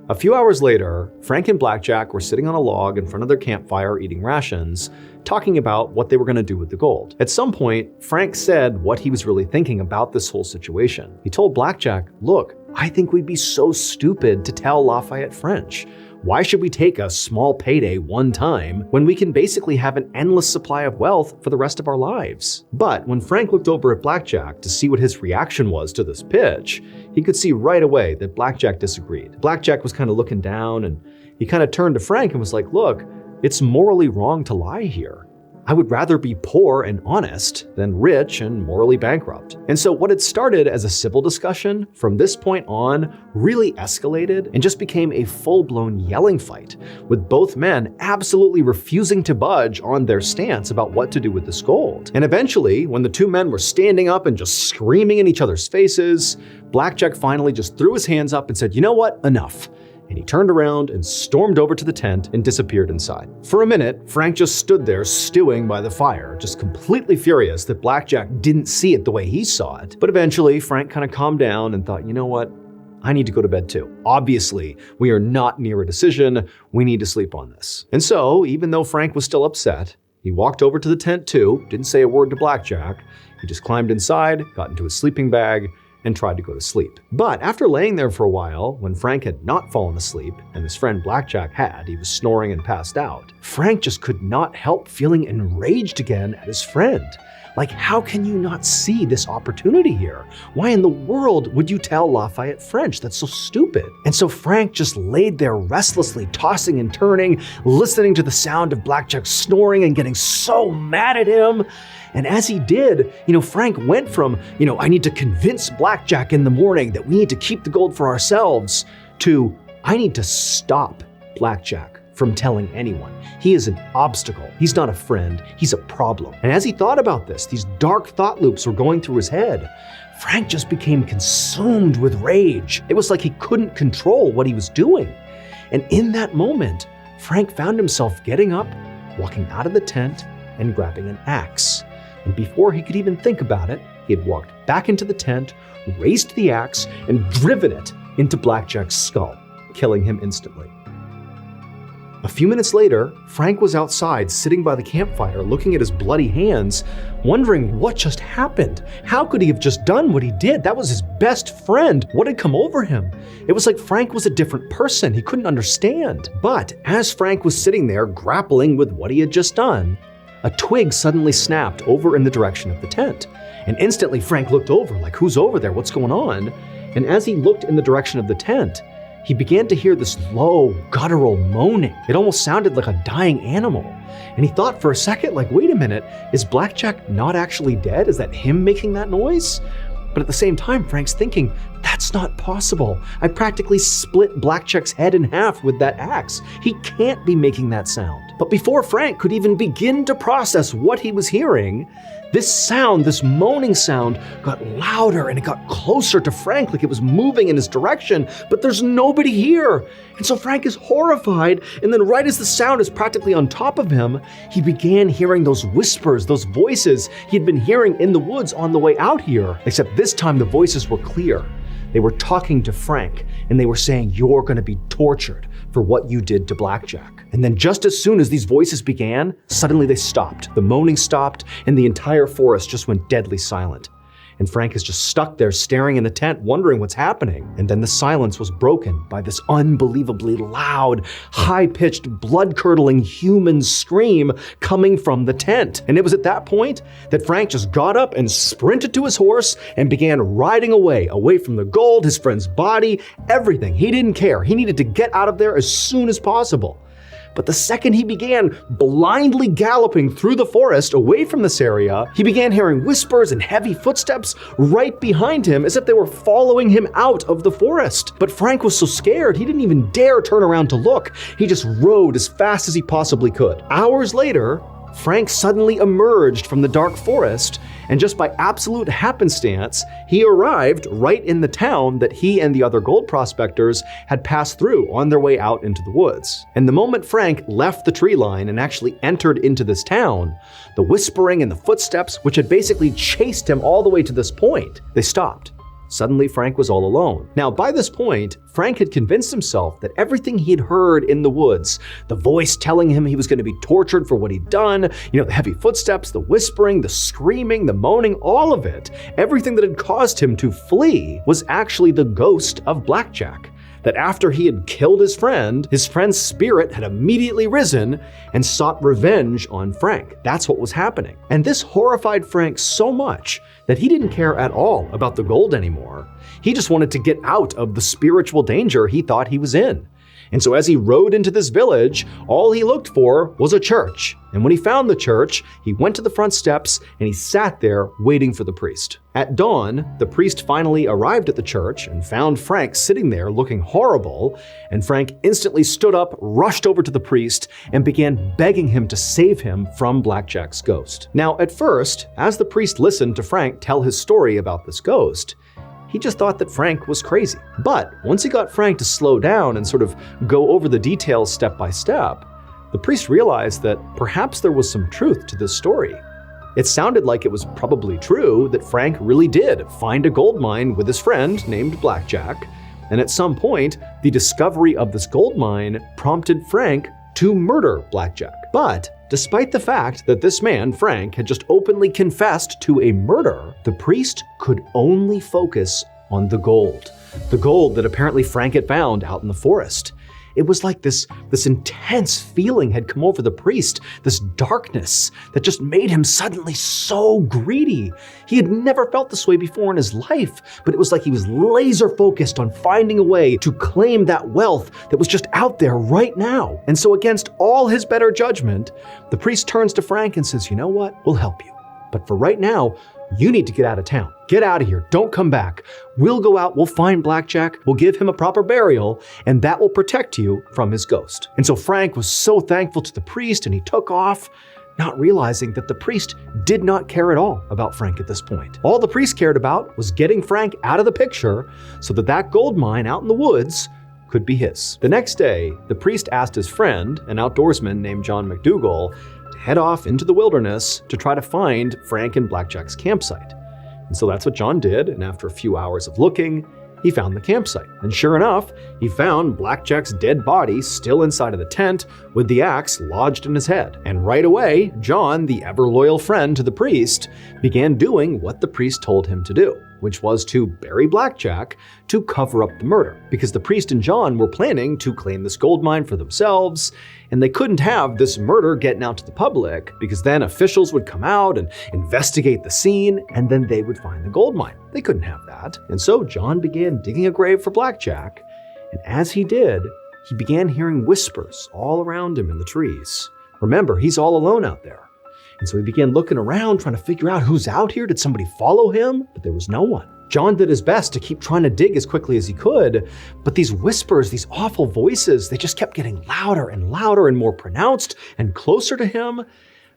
Speaker 1: A few hours later, Frank and Blackjack were sitting on a log in front of their campfire eating rations, talking about what they were going to do with the gold. At some point, Frank said what he was really thinking about this whole situation. He told Blackjack, "Look, I think we'd be so stupid to tell Lafayette French. Why should we take a small payday one time when we can basically have an endless supply of wealth for the rest of our lives?" But when Frank looked over at Blackjack to see what his reaction was to this pitch, he could see right away that Blackjack disagreed. Blackjack was kind of looking down and he kind of turned to Frank and was like, "Look, it's morally wrong to lie here. I would rather be poor and honest than rich and morally bankrupt." And so what had started as a civil discussion from this point on really escalated and just became a full-blown yelling fight, with both men absolutely refusing to budge on their stance about what to do with this gold. And eventually, when the 2 men were standing up and just screaming in each other's faces, Blackjack finally just threw his hands up and said, "You know what? Enough." And he turned around and stormed over to the tent and disappeared inside. For a minute, Frank just stood there stewing by the fire, just completely furious that Blackjack didn't see it the way he saw it. But eventually, Frank kind of calmed down and thought, "You know what? I need to go to bed too. Obviously, we are not near a decision. We need to sleep on this." And so, even though Frank was still upset, he walked over to the tent too, didn't say a word to Blackjack. He just climbed inside, got into his sleeping bag, and tried to go to sleep. But after laying there for a while, when Frank had not fallen asleep, and his friend Blackjack had, he was snoring and passed out, Frank just could not help feeling enraged again at his friend. Like, how can you not see this opportunity here? Why in the world would you tell Lafayette French? That's so stupid. And so Frank just laid there restlessly, tossing and turning, listening to the sound of Blackjack snoring and getting so mad at him. And as he did, Frank went from, I need to convince Blackjack in the morning that we need to keep the gold for ourselves, to, I need to stop Blackjack from telling anyone. He is an obstacle. He's not a friend. He's a problem. And as he thought about this, these dark thought loops were going through his head. Frank just became consumed with rage. It was like he couldn't control what he was doing. And in that moment, Frank found himself getting up, walking out of the tent, and grabbing an axe. And before he could even think about it, he had walked back into the tent, raised the axe, and driven it into Blackjack's skull, killing him instantly. A few minutes later, Frank was outside sitting by the campfire looking at his bloody hands, wondering what just happened. How could he have just done what he did? That was his best friend. What had come over him? It was like Frank was a different person. He couldn't understand. But as Frank was sitting there grappling with what he had just done, a twig suddenly snapped over in the direction of the tent. And instantly Frank looked over, like, who's over there? What's going on? And as he looked in the direction of the tent, he began to hear this low, guttural moaning. It almost sounded like a dying animal. And he thought for a second, like, wait a minute, is Blackjack not actually dead? Is that him making that noise? But at the same time, Frank's thinking, that's not possible. I practically split Blackjack's head in half with that axe. He can't be making that sound. But before Frank could even begin to process what he was hearing, this sound, this moaning sound, got louder and it got closer to Frank, like it was moving in his direction, but there's nobody here. And so Frank is horrified, and then right as the sound is practically on top of him, he began hearing those whispers, those voices he had been hearing in the woods on the way out here. Except this time the voices were clear. They were talking to Frank, and they were saying, you're gonna be tortured for what you did to Blackjack. And then just as soon as these voices began, suddenly they stopped. The moaning stopped, and the entire forest just went deadly silent. And Frank is just stuck there staring in the tent, wondering what's happening. And then the silence was broken by this unbelievably loud, high-pitched, blood-curdling human scream coming from the tent. And it was at that point that Frank just got up and sprinted to his horse and began riding away from the gold, his friend's body, everything. He didn't care. He needed to get out of there as soon as possible. But the second he began blindly galloping through the forest away from this area, he began hearing whispers and heavy footsteps right behind him as if they were following him out of the forest. But Frank was so scared, he didn't even dare turn around to look. He just rode as fast as he possibly could. Hours later, Frank suddenly emerged from the dark forest, and just by absolute happenstance, he arrived right in the town that he and the other gold prospectors had passed through on their way out into the woods. And the moment Frank left the tree line and actually entered into this town, the whispering and the footsteps, which had basically chased him all the way to this point, they stopped. Suddenly, Frank was all alone. Now, by this point, Frank had convinced himself that everything he had heard in the woods, the voice telling him he was going to be tortured for what he'd done, the heavy footsteps, the whispering, the screaming, the moaning, all of it, everything that had caused him to flee was actually the ghost of Blackjack. That after he had killed his friend's spirit had immediately risen and sought revenge on Frank. That's what was happening. And this horrified Frank so much that he didn't care at all about the gold anymore. He just wanted to get out of the spiritual danger he thought he was in. And so as he rode into this village, all he looked for was a church. And when he found the church, he went to the front steps and he sat there waiting for the priest. At dawn, the priest finally arrived at the church and found Frank sitting there looking horrible, and Frank instantly stood up, rushed over to the priest, and began begging him to save him from Blackjack's ghost. Now, at first, as the priest listened to Frank tell his story about this ghost, he just thought that Frank was crazy. But once he got Frank to slow down and sort of go over the details step by step, the priest realized that perhaps there was some truth to this story. It sounded like it was probably true that Frank really did find a gold mine with his friend named Blackjack, and at some point, the discovery of this gold mine prompted Frank to murder Blackjack. But despite the fact that this man, Frank, had just openly confessed to a murder, the priest could only focus on the gold that apparently Frank had found out in the forest. It was like this intense feeling had come over the priest, this darkness that just made him suddenly so greedy. He had never felt this way before in his life, but it was like he was laser focused on finding a way to claim that wealth that was just out there right now. And so against all his better judgment, the priest turns to Frank and says, you know what, we'll help you. But for right now, you need to get out of town. Get out of here. Don't come back. We'll go out, we'll find Blackjack, we'll give him a proper burial, and that will protect you from his ghost. And so Frank was so thankful to the priest and he took off, not realizing that the priest did not care at all about Frank at this point. All the priest cared about was getting Frank out of the picture so that that gold mine out in the woods could be his. The next day, the priest asked his friend, an outdoorsman named John McDougall, to head off into the wilderness to try to find Frank and Blackjack's campsite. And so that's what John did, and after a few hours of looking, he found the campsite. And sure enough, he found Blackjack's dead body still inside of the tent with the axe lodged in his head. And right away, John, the ever-loyal friend to the priest, began doing what the priest told him to do, which was to bury Blackjack to cover up the murder, because the priest and John were planning to claim this gold mine for themselves, and they couldn't have this murder getting out to the public, because then officials would come out and investigate the scene, and then they would find the gold mine. They couldn't have that. And so John began digging a grave for Blackjack, and as he did, he began hearing whispers all around him in the trees. Remember, he's all alone out there. And so he began looking around, trying to figure out who's out here. Did somebody follow him? But there was no one. John did his best to keep trying to dig as quickly as he could, but these whispers, these awful voices, they just kept getting louder and louder and more pronounced and closer to him,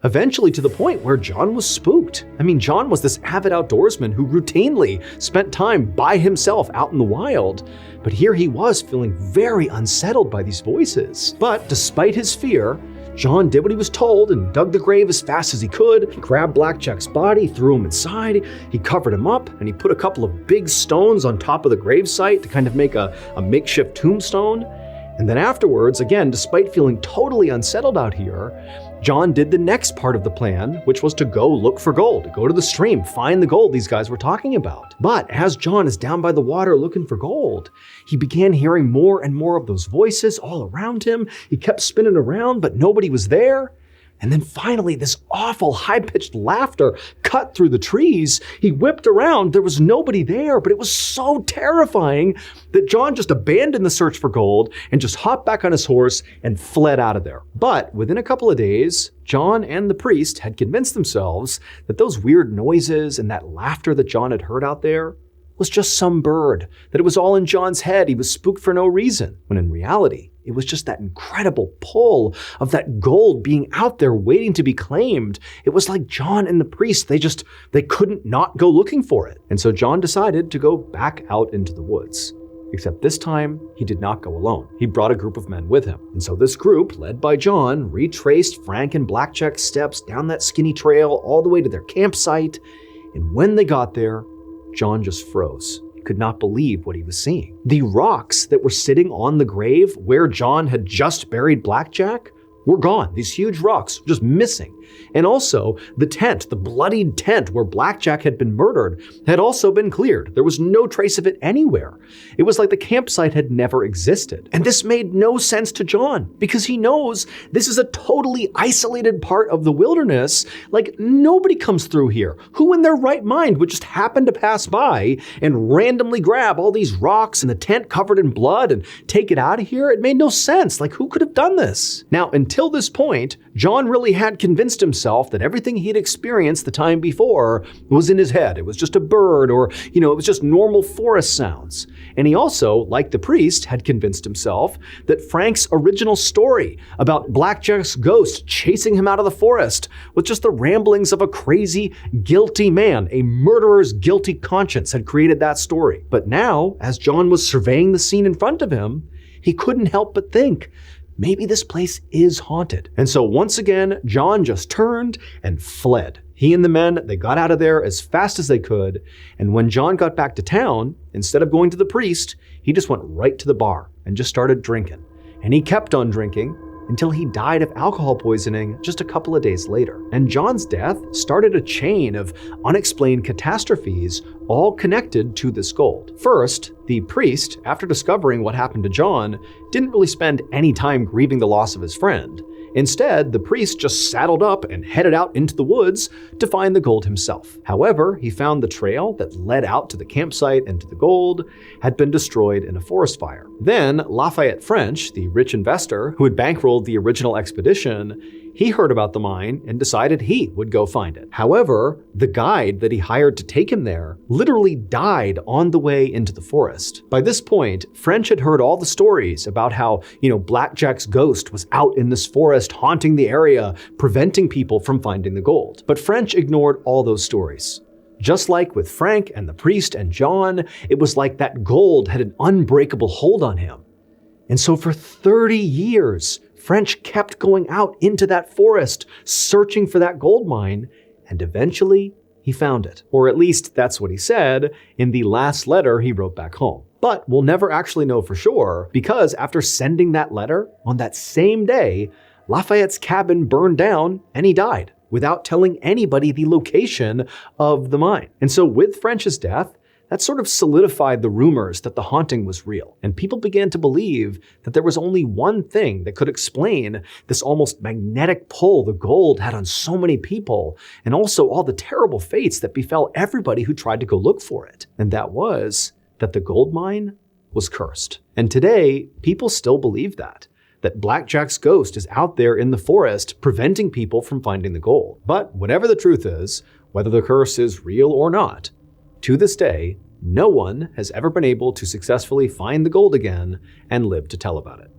Speaker 1: eventually to the point where John was spooked. I mean, John was this avid outdoorsman who routinely spent time by himself out in the wild, but here he was feeling very unsettled by these voices. But despite his fear, John did what he was told and dug the grave as fast as he could. He grabbed Blackjack's body, threw him inside, he covered him up, and he put a couple of big stones on top of the gravesite to kind of make a makeshift tombstone. And then afterwards, again, despite feeling totally unsettled out here, John did the next part of the plan, which was to go look for gold, go to the stream, find the gold these guys were talking about. But as John is down by the water looking for gold, he began hearing more and more of those voices all around him. He kept spinning around, but nobody was there. And then finally, this awful high-pitched laughter cut through the trees. He whipped around. There was nobody there, but it was so terrifying that John just abandoned the search for gold and just hopped back on his horse and fled out of there. But within a couple of days, John and the priest had convinced themselves that those weird noises and that laughter that John had heard out there was just some bird, that it was all in John's head. He was spooked for no reason, when in reality, it was just that incredible pull of that gold being out there waiting to be claimed. It was like John and the priest, they couldn't not go looking for it. And so John decided to go back out into the woods. Except this time, he did not go alone. He brought a group of men with him. And so this group, led by John, retraced Frank and Blackjack's steps down that skinny trail all the way to their campsite. And when they got there, John just froze. He could not believe what he was seeing. The rocks that were sitting on the grave where John had just buried Blackjack were gone. These huge rocks just missing. And also, the tent, the bloodied tent where Blackjack had been murdered, had also been cleared. There was no trace of it anywhere. It was like the campsite had never existed. And this made no sense to John, because he knows this is a totally isolated part of the wilderness. Like, nobody comes through here. Who in their right mind would just happen to pass by and randomly grab all these rocks and the tent covered in blood and take it out of here? It made no sense. Like, who could have done this? Now, until this point, John really had convinced himself that everything he'd experienced the time before was in his head. It was just a bird, or, it was just normal forest sounds. And he also, like the priest, had convinced himself that Frank's original story about Blackjack's ghost chasing him out of the forest was just the ramblings of a crazy, guilty man. A murderer's guilty conscience had created that story. But now, as John was surveying the scene in front of him, he couldn't help but think, maybe this place is haunted. And so once again, John just turned and fled. He and the men, they got out of there as fast as they could. And when John got back to town, instead of going to the priest, he just went right to the bar and just started drinking. And he kept on drinking until he died of alcohol poisoning just a couple of days later. And John's death started a chain of unexplained catastrophes, all connected to this gold. First, the priest, after discovering what happened to John, didn't really spend any time grieving the loss of his friend. Instead, the priest just saddled up and headed out into the woods to find the gold himself. However, he found the trail that led out to the campsite and to the gold had been destroyed in a forest fire. Then, Lafayette French, the rich investor who had bankrolled the original expedition, he heard about the mine and decided he would go find it. However, the guide that he hired to take him there literally died on the way into the forest. By this point, French had heard all the stories about how, Blackjack's ghost was out in this forest haunting the area, preventing people from finding the gold. But French ignored all those stories. Just like with Frank and the priest and John, it was like that gold had an unbreakable hold on him. And so for 30 years, French kept going out into that forest, searching for that gold mine, and eventually he found it. Or at least that's what he said in the last letter he wrote back home. But we'll never actually know for sure, because after sending that letter on that same day, Lafayette's cabin burned down and he died without telling anybody the location of the mine. And so with French's death, that sort of solidified the rumors that the haunting was real. And people began to believe that there was only one thing that could explain this almost magnetic pull the gold had on so many people, and also all the terrible fates that befell everybody who tried to go look for it. And that was that the gold mine was cursed. And today, people still believe that Blackjack's ghost is out there in the forest preventing people from finding the gold. But whatever the truth is, whether the curse is real or not, to this day, no one has ever been able to successfully find the gold again and live to tell about it.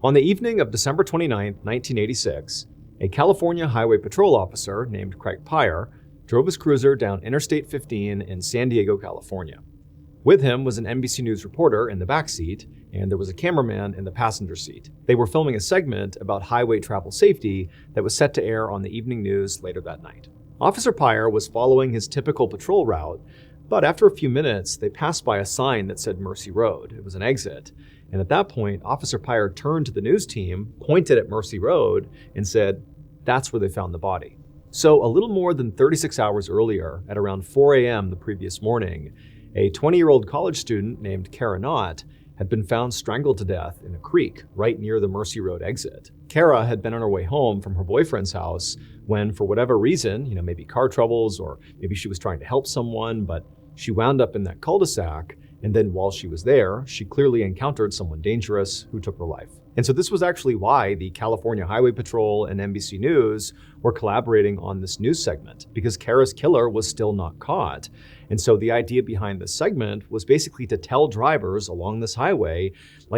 Speaker 1: On the evening of December 29, 1986, a California Highway Patrol officer named Craig Pyre drove his cruiser down Interstate 15 in San Diego, California. With him was an NBC News reporter in the back seat, and there was a cameraman in the passenger seat. They were filming a segment about highway travel safety that was set to air on the evening news later that night. Officer Pyre was following his typical patrol route, but after a few minutes, they passed by a sign that said Mercy Road. It was an exit. And at that point, Officer Pyre turned to the news team, pointed at Mercy Road, and said, "That's where they found the body." So a little more than 36 hours earlier, at around 4 a.m. the previous morning, a 20-year-old college student named Kara Knott had been found strangled to death in a creek right near the Mercy Road exit. Kara had been on her way home from her boyfriend's house when, for whatever reason, maybe car troubles or maybe she was trying to help someone, but she wound up in that cul-de-sac, and then while she was there, she clearly encountered someone dangerous who took her life. And so this was actually why the California Highway Patrol and NBC News were collaborating on this news segment, because Kara's killer was still not caught. And so the idea behind this segment was basically to tell drivers along this highway,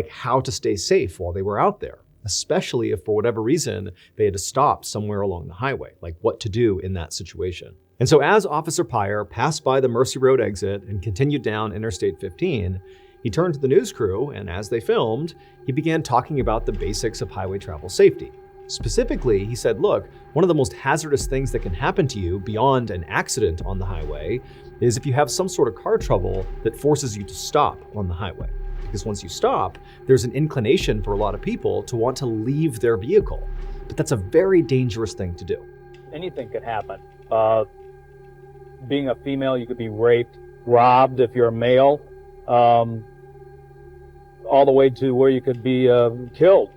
Speaker 1: how to stay safe while they were out there, especially if for whatever reason they had to stop somewhere along the highway, what to do in that situation. And so as Officer Pyre passed by the Mercy Road exit and continued down Interstate 15, he turned to the news crew, and as they filmed, he began talking about the basics of highway travel safety. Specifically, he said, look, one of the most hazardous things that can happen to you beyond an accident on the highway is if you have some sort of car trouble that forces you to stop on the highway. Because once you stop, there's an inclination for a lot of people to want to leave their vehicle. But that's a very dangerous thing to do.
Speaker 3: Anything could happen. Being a female, you could be raped, robbed if you're a male, all the way to where you could be killed.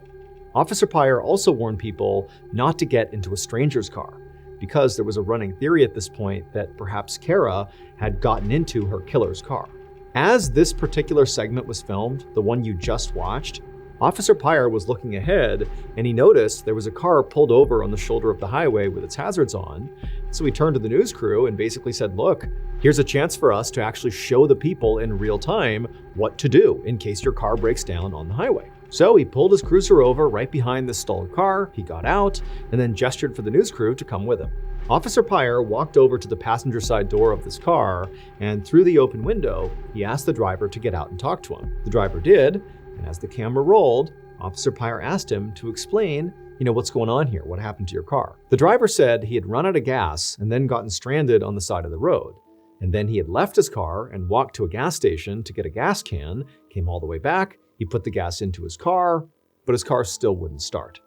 Speaker 1: Officer Pyre also warned people not to get into a stranger's car, because there was a running theory at this point that perhaps Kara had gotten into her killer's car. As this particular segment was filmed, the one you just watched, Officer Pyre was looking ahead, and he noticed there was a car pulled over on the shoulder of the highway with its hazards on. So he turned to the news crew and basically said, look, here's a chance for us to actually show the people in real time what to do in case your car breaks down on the highway. So he pulled his cruiser over right behind the stalled car, he got out, and then gestured for the news crew to come with him. Officer Pyre walked over to the passenger side door of this car, and through the open window, he asked the driver to get out and talk to him. The driver did, and as the camera rolled, Officer Pyre asked him to explain, what's going on here? What happened to your car? The driver said he had run out of gas and then gotten stranded on the side of the road. And then he had left his car and walked to a gas station to get a gas can, came all the way back, he put the gas into his car, but his car still wouldn't start.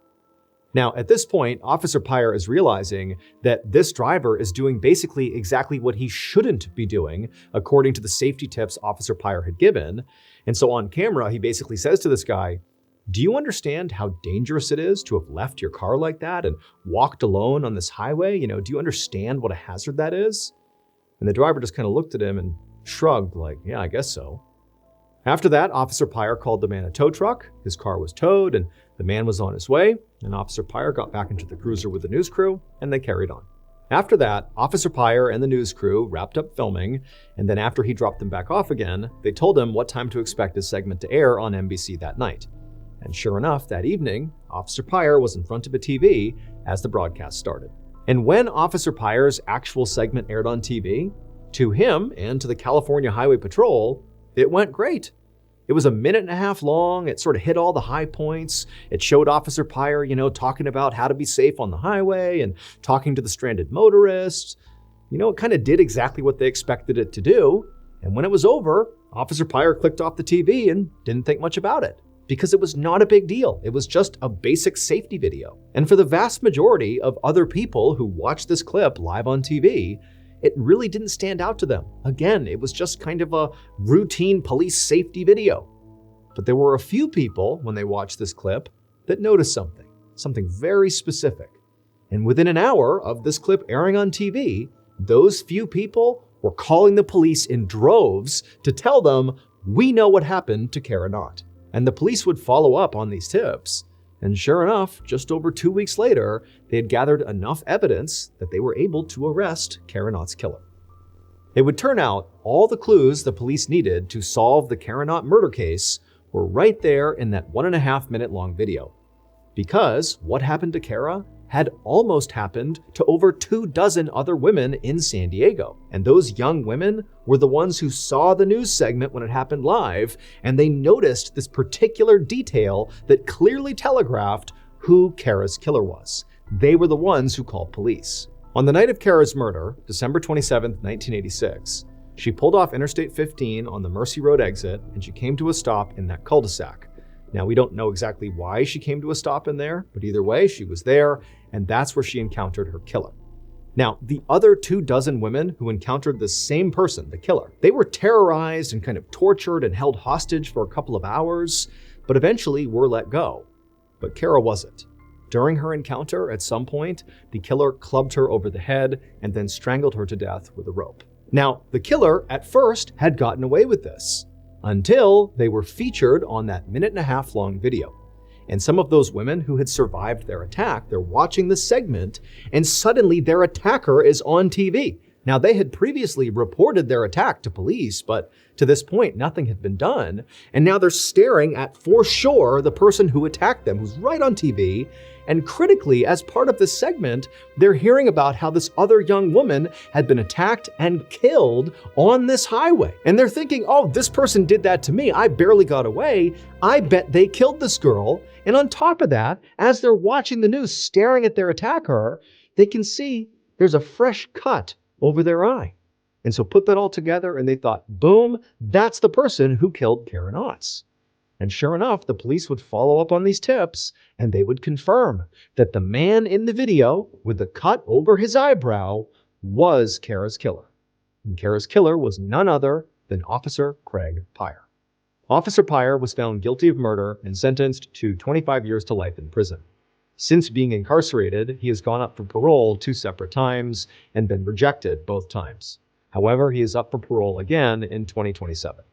Speaker 1: Now, at this point, Officer Pyre is realizing that this driver is doing basically exactly what he shouldn't be doing, according to the safety tips Officer Pyre had given. And so on camera, he basically says to this guy, do you understand how dangerous it is to have left your car like that and walked alone on this highway? Do you understand what a hazard that is? And the driver just kind of looked at him and shrugged yeah, I guess so. After that, Officer Pyre called the man a tow truck. His car was towed and the man was on his way. And Officer Pyre got back into the cruiser with the news crew and they carried on. After that, Officer Pyre and the news crew wrapped up filming, and then after he dropped them back off again, they told him what time to expect his segment to air on NBC that night. And sure enough, that evening, Officer Pyre was in front of a TV as the broadcast started. And when Officer Pyre's actual segment aired on TV, to him and to the California Highway Patrol, it went great. It was 1.5 minutes long. It sort of hit all the high points. It showed Officer Pyre, talking about how to be safe on the highway and talking to the stranded motorists. It kind of did exactly what they expected it to do. And when it was over, Officer Pyre clicked off the TV and didn't think much about it, because it was not a big deal. It was just a basic safety video. And for the vast majority of other people who watched this clip live on TV, it really didn't stand out to them. Again, it was just kind of a routine police safety video. But there were a few people, when they watched this clip, that noticed something very specific. And within an hour of this clip airing on TV, those few people were calling the police in droves to tell them, "We know what happened to Kara Knott." And the police would follow up on these tips. And sure enough, just over 2 weeks later, they had gathered enough evidence that they were able to arrest Kara Knott's killer. It would turn out all the clues the police needed to solve the Kara Knott murder case were right there in that 1.5-minute long video. Because what happened to Kara had almost happened to over 24 other women in San Diego. And those young women were the ones who saw the news segment when it happened live, and they noticed this particular detail that clearly telegraphed who Kara's killer was. They were the ones who called police. On the night of Kara's murder, December 27, 1986, she pulled off Interstate 15 on the Mercy Road exit, and she came to a stop in that cul-de-sac. Now, we don't know exactly why she came to a stop in there, but either way, she was there, and that's where she encountered her killer. Now, the other 24 women who encountered the same person, the killer, they were terrorized and kind of tortured and held hostage for a couple of hours, but eventually were let go. But Kara wasn't. During her encounter, at some point, the killer clubbed her over the head and then strangled her to death with a rope. Now, the killer, at first, had gotten away with this, until they were featured on that 1.5-minute long video. And some of those women who had survived their attack, they're watching the segment, and suddenly their attacker is on TV. Now, they had previously reported their attack to police, but to this point, nothing had been done. And now they're staring at, for sure, the person who attacked them, who's right on TV. And critically, as part of this segment, they're hearing about how this other young woman had been attacked and killed on this highway. And they're thinking, oh, this person did that to me. I barely got away. I bet they killed this girl. And on top of that, as they're watching the news, staring at their attacker, they can see there's a fresh cut over their eye. And so put that all together and they thought, boom, that's the person who killed Kara Knott. And sure enough, the police would follow up on these tips and they would confirm that the man in the video with the cut over his eyebrow was Kara's killer. And Kara's killer was none other than Officer Craig Pyre. Officer Pyre was found guilty of murder and sentenced to 25 years to life in prison. Since being incarcerated, he has gone up for parole 2 separate times and been rejected both times. However, he is up for parole again in 2027.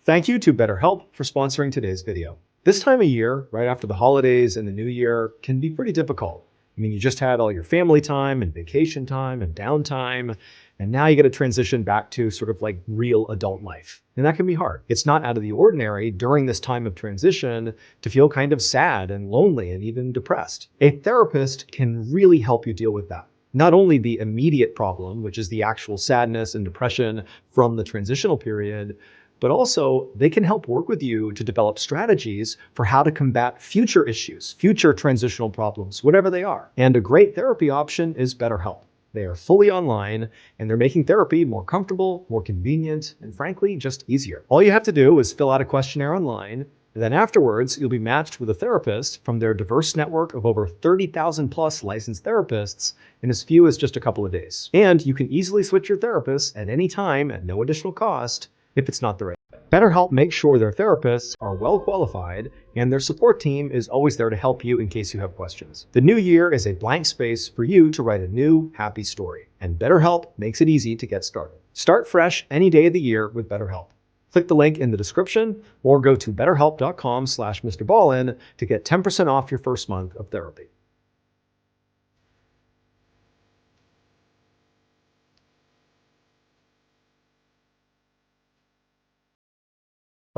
Speaker 1: Thank you to BetterHelp for sponsoring today's video. This time of year, right after the holidays and the new year, can be pretty difficult. I mean, you just had all your family time and vacation time and downtime, and now you got to transition back to sort of like real adult life. And that can be hard. It's not out of the ordinary during this time of transition to feel kind of sad and lonely and even depressed. A therapist can really help you deal with that. Not only the immediate problem, which is the actual sadness and depression from the transitional period, but also they can help work with you to develop strategies for how to combat future issues, future transitional problems, whatever they are. And a great therapy option is BetterHelp. They are fully online and they're making therapy more comfortable, more convenient, and frankly, just easier. All you have to do is fill out a questionnaire online, and then afterwards, you'll be matched with a therapist from their diverse network of over 30,000 plus licensed therapists in as few as just a couple of days. And you can easily switch your therapist at any time at no additional cost if it's not the right fit. BetterHelp makes sure their therapists are well qualified and their support team is always there to help you in case you have questions. The new year is a blank space for you to write a new, happy story, and BetterHelp makes it easy to get started. Start fresh any day of the year with BetterHelp. Click the link in the description or go to betterhelp.com/MrBallen to get 10% off your first month of therapy.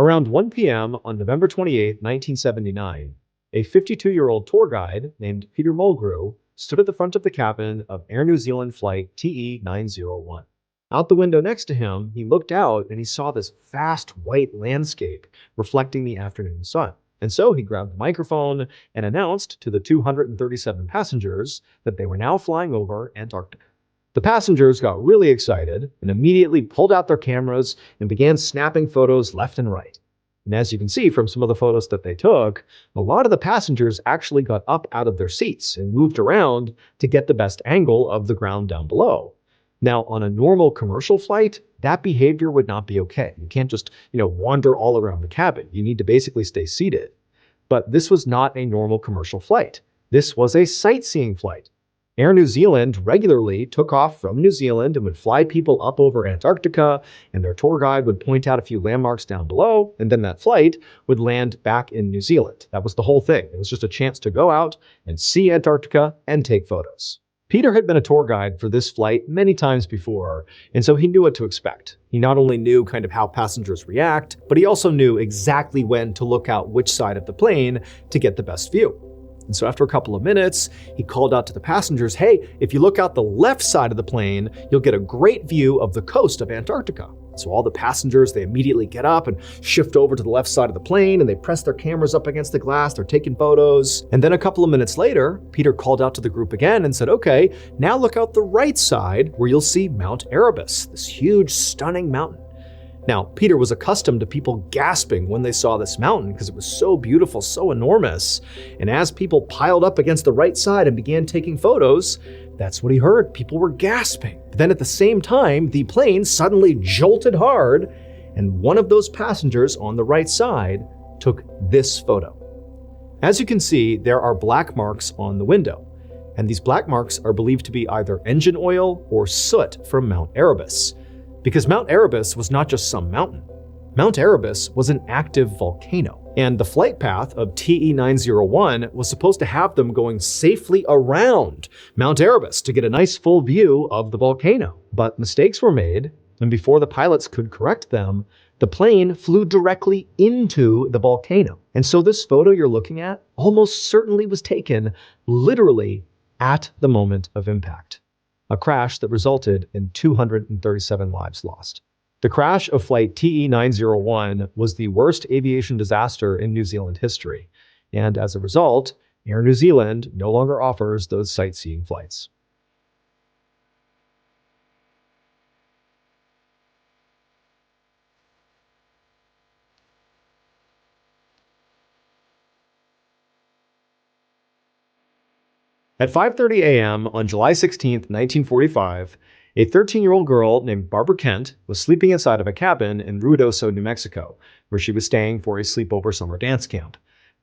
Speaker 1: Around 1 p.m. on November 28, 1979, a 52-year-old tour guide named Peter Mulgrew stood at the front of the cabin of Air New Zealand flight TE901. Out the window next to him, he looked out and he saw this vast white landscape reflecting the afternoon sun. And so he grabbed the microphone and announced to the 237 passengers that they were now flying over Antarctica. The passengers got really excited and immediately pulled out their cameras and began snapping photos left and right. And as you can see from some of the photos that they took, a lot of the passengers actually got up out of their seats and moved around to get the best angle of the ground down below. Now, on a normal commercial flight, that behavior would not be okay. You can't just, wander all around the cabin. You need to basically stay seated. But this was not a normal commercial flight. This was a sightseeing flight. Air New Zealand regularly took off from New Zealand and would fly people up over Antarctica, and their tour guide would point out a few landmarks down below, and then that flight would land back in New Zealand. That was the whole thing. It was just a chance to go out and see Antarctica and take photos. Peter had been a tour guide for this flight many times before, and so he knew what to expect. He not only knew kind of how passengers react, but he also knew exactly when to look out which side of the plane to get the best view. And so after a couple of minutes, he called out to the passengers, hey, if you look out the left side of the plane, you'll get a great view of the coast of Antarctica. So all the passengers, they immediately get up and shift over to the left side of the plane, and they press their cameras up against the glass. They're taking photos. And then a couple of minutes later, Peter called out to the group again and said, okay, now look out the right side where you'll see Mount Erebus, this huge, stunning mountain. Now, Peter was accustomed to people gasping when they saw this mountain because it was so beautiful, so enormous. And as people piled up against the right side and began taking photos, that's what he heard. People were gasping. But then at the same time, the plane suddenly jolted hard, and one of those passengers on the right side took this photo. As you can see, there are black marks on the window, and these black marks are believed to be either engine oil or soot from Mount Erebus. Because Mount Erebus was not just some mountain. Mount Erebus was an active volcano, and the flight path of TE901 was supposed to have them going safely around Mount Erebus to get a nice full view of the volcano. But mistakes were made, and before the pilots could correct them, the plane flew directly into the volcano. And so this photo you're looking at almost certainly was taken literally at the moment of impact. A crash that resulted in 237 lives lost. The crash of flight TE901 was the worst aviation disaster in New Zealand history, and as a result, Air New Zealand no longer offers those sightseeing flights. At 5:30 a.m. on July 16, 1945, a 13-year-old girl named Barbara Kent was sleeping inside of a cabin in Ruidoso, New Mexico, where she was staying for a sleepover summer dance camp.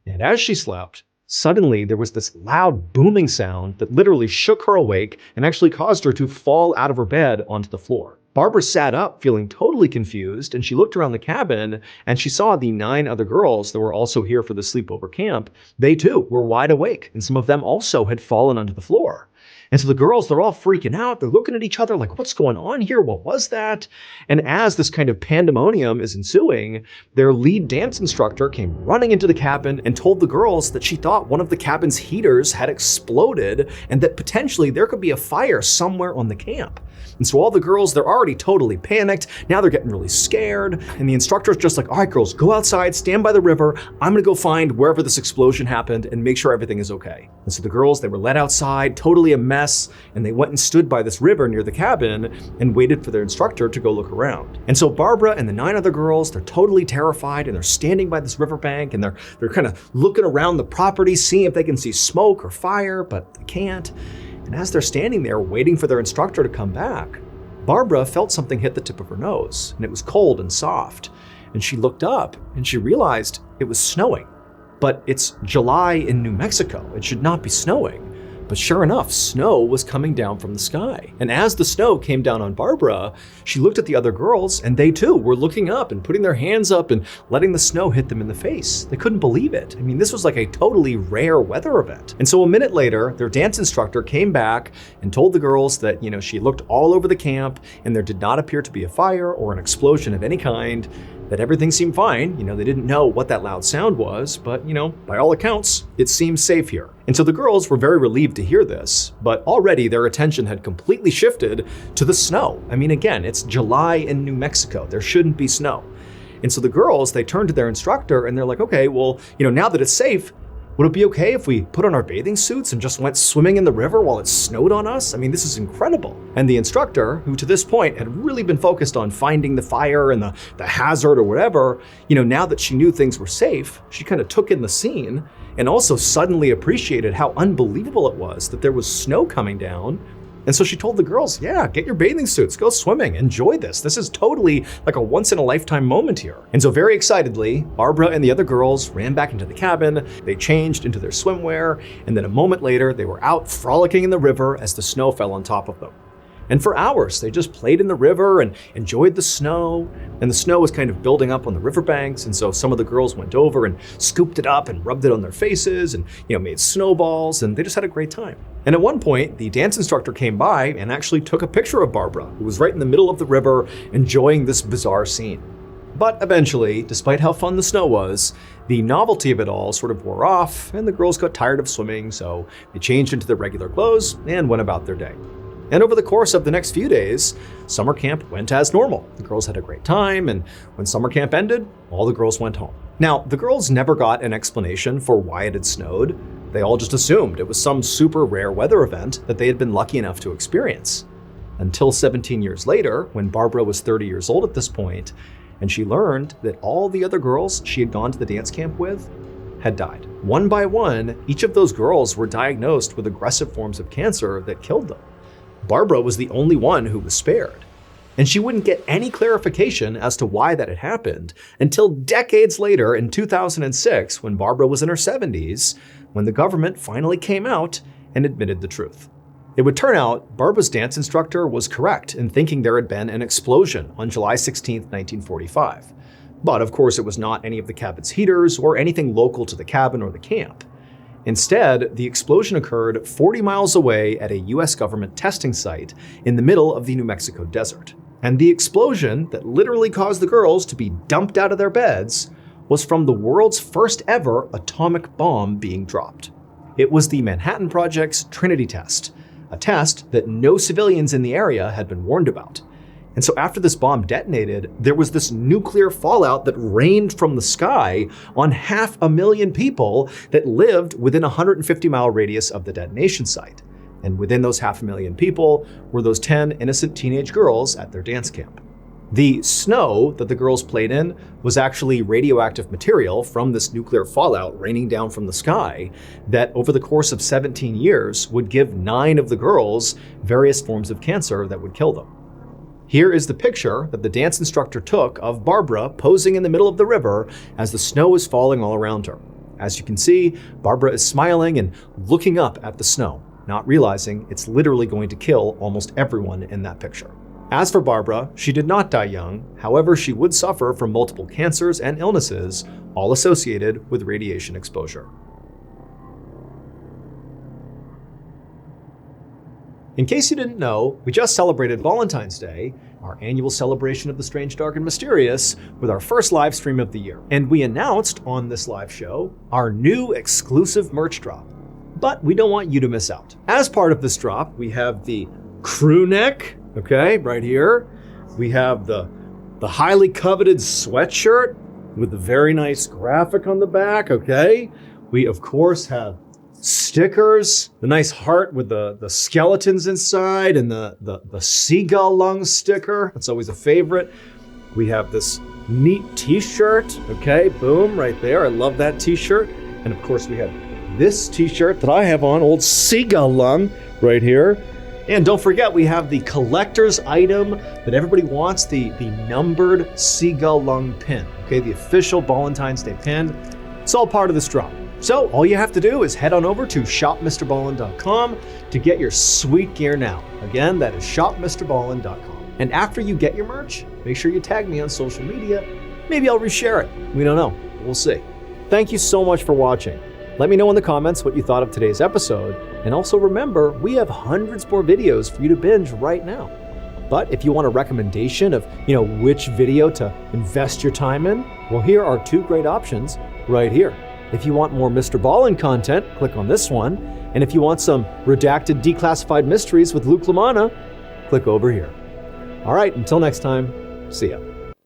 Speaker 1: And as she slept, suddenly there was this loud booming sound that literally shook her awake and actually caused her to fall out of her bed onto the floor. Barbara sat up feeling totally confused, and she looked around the cabin and she saw the 9 other girls that were also here for the sleepover camp. They too were wide awake, and some of them also had fallen onto the floor. And so the girls, they're all freaking out. They're looking at each other like, what's going on here? What was that? And as this kind of pandemonium is ensuing, their lead dance instructor came running into the cabin and told the girls that she thought one of the cabin's heaters had exploded and that potentially there could be a fire somewhere on the camp. And so all the girls, they're already totally panicked. Now they're getting really scared. And the instructor's just like, all right, girls, go outside, stand by the river. I'm gonna go find wherever this explosion happened and make sure everything is okay. And so the girls, they were led outside, totally a mess, and they went and stood by this river near the cabin and waited for their instructor to go look around. And so Barbara and the 9 other girls, they're totally terrified, and they're standing by this riverbank, and they're kind of looking around the property, seeing if they can see smoke or fire, but they can't. And as they're standing there waiting for their instructor to come back, Barbara felt something hit the tip of her nose, and it was cold and soft. And she looked up and she realized it was snowing. But it's July in New Mexico. It should not be snowing. But sure enough, snow was coming down from the sky. And as the snow came down on Barbara, she looked at the other girls, and they too were looking up and putting their hands up and letting the snow hit them in the face. They couldn't believe it. I mean, this was like a totally rare weather event. And so a minute later, their dance instructor came back and told the girls that, she looked all over the camp and there did not appear to be a fire or an explosion of any kind, that everything seemed fine. They didn't know what that loud sound was, but, by all accounts, it seemed safe here. And so the girls were very relieved to hear this, but already their attention had completely shifted to the snow. I mean, again, it's July in New Mexico. There shouldn't be snow. And so the girls, they turned to their instructor and they're like, okay, well, now that it's safe, Would it be okay if we put on our bathing suits and just went swimming in the river while it snowed on us? I mean, this is incredible. And the instructor, who to this point had really been focused on finding the fire and the hazard or whatever, now that she knew things were safe, she kind of took in the scene and also suddenly appreciated how unbelievable it was that there was snow coming down. And so she told the girls, yeah, get your bathing suits, go swimming, enjoy this. This is totally like a once in a lifetime moment here. And so very excitedly, Barbara and the other girls ran back into the cabin, they changed into their swimwear, and then a moment later, they were out frolicking in the river as the snow fell on top of them. And for hours, they just played in the river and enjoyed the snow. And the snow was kind of building up on the riverbanks. And so some of the girls went over and scooped it up and rubbed it on their faces and, made snowballs. And they just had a great time. And at one point, the dance instructor came by and actually took a picture of Barbara, who was right in the middle of the river enjoying this bizarre scene. But eventually, despite how fun the snow was, the novelty of it all sort of wore off and the girls got tired of swimming. So they changed into their regular clothes and went about their day. And over the course of the next few days, summer camp went as normal. The girls had a great time, and when summer camp ended, all the girls went home. Now, the girls never got an explanation for why it had snowed. They all just assumed it was some super rare weather event that they had been lucky enough to experience. Until 17 years later, when Barbara was 30 years old at this point, and she learned that all the other girls she had gone to the dance camp with had died. One by one, each of those girls were diagnosed with aggressive forms of cancer that killed them. Barbara was the only one who was spared. And she wouldn't get any clarification as to why that had happened until decades later in 2006, when Barbara was in her 70s, when the government finally came out and admitted the truth. It would turn out Barbara's dance instructor was correct in thinking there had been an explosion on July 16, 1945. But of course, it was not any of the cabin's heaters or anything local to the cabin or the camp. Instead, the explosion occurred 40 miles away at a US government testing site in the middle of the New Mexico desert. And the explosion that literally caused the girls to be dumped out of their beds was from the world's first ever atomic bomb being dropped. It was the Manhattan Project's Trinity test, a test that no civilians in the area had been warned about. And so after this bomb detonated, there was this nuclear fallout that rained from the sky on 500,000 people that lived within a 150-mile radius of the detonation site. And within those 500,000 people were those 10 innocent teenage girls at their dance camp. The snow that the girls played in was actually radioactive material from this nuclear fallout raining down from the sky that over the course of 17 years would give 9 of the girls various forms of cancer that would kill them. Here is the picture that the dance instructor took of Barbara posing in the middle of the river as the snow is falling all around her. As you can see, Barbara is smiling and looking up at the snow, not realizing it's literally going to kill almost everyone in that picture. As for Barbara, she did not die young. However, she would suffer from multiple cancers and illnesses, all associated with radiation exposure. In case you didn't know, we just celebrated Valentine's Day, our annual celebration of the strange, dark, and mysterious, with our first live stream of the year. And we announced on this live show our new exclusive merch drop. But we don't want you to miss out. As part of this drop, we have the crew neck, okay, right here. We have the highly coveted sweatshirt with the very nice graphic on the back, okay? We, of course, have stickers, the nice heart with the skeletons inside, and the seagull lung sticker. That's always a favorite. We have this neat t-shirt, okay, boom, right there. I love that t-shirt. And of course we have this t-shirt that I have on, old seagull lung right here. And don't forget, we have the collector's item that everybody wants, the numbered seagull lung pin, okay, the official Valentine's Day pin. It's all part of this drop. So all you have to do is head on over to shopmrballen.com to get your sweet gear now. Again, that is shopmrballen.com. And after you get your merch, make sure you tag me on social media. Maybe I'll reshare it. We don't know. We'll see. Thank you so much for watching. Let me know in the comments what you thought of today's episode. And also remember, we have hundreds more videos for you to binge right now. But if you want a recommendation of, which video to invest your time in, well, here are 2 great options right here. If you want more Mr. Ballen content, click on this one. And if you want some redacted declassified mysteries with Luke LaManna, click over here. All right, until next time, see ya.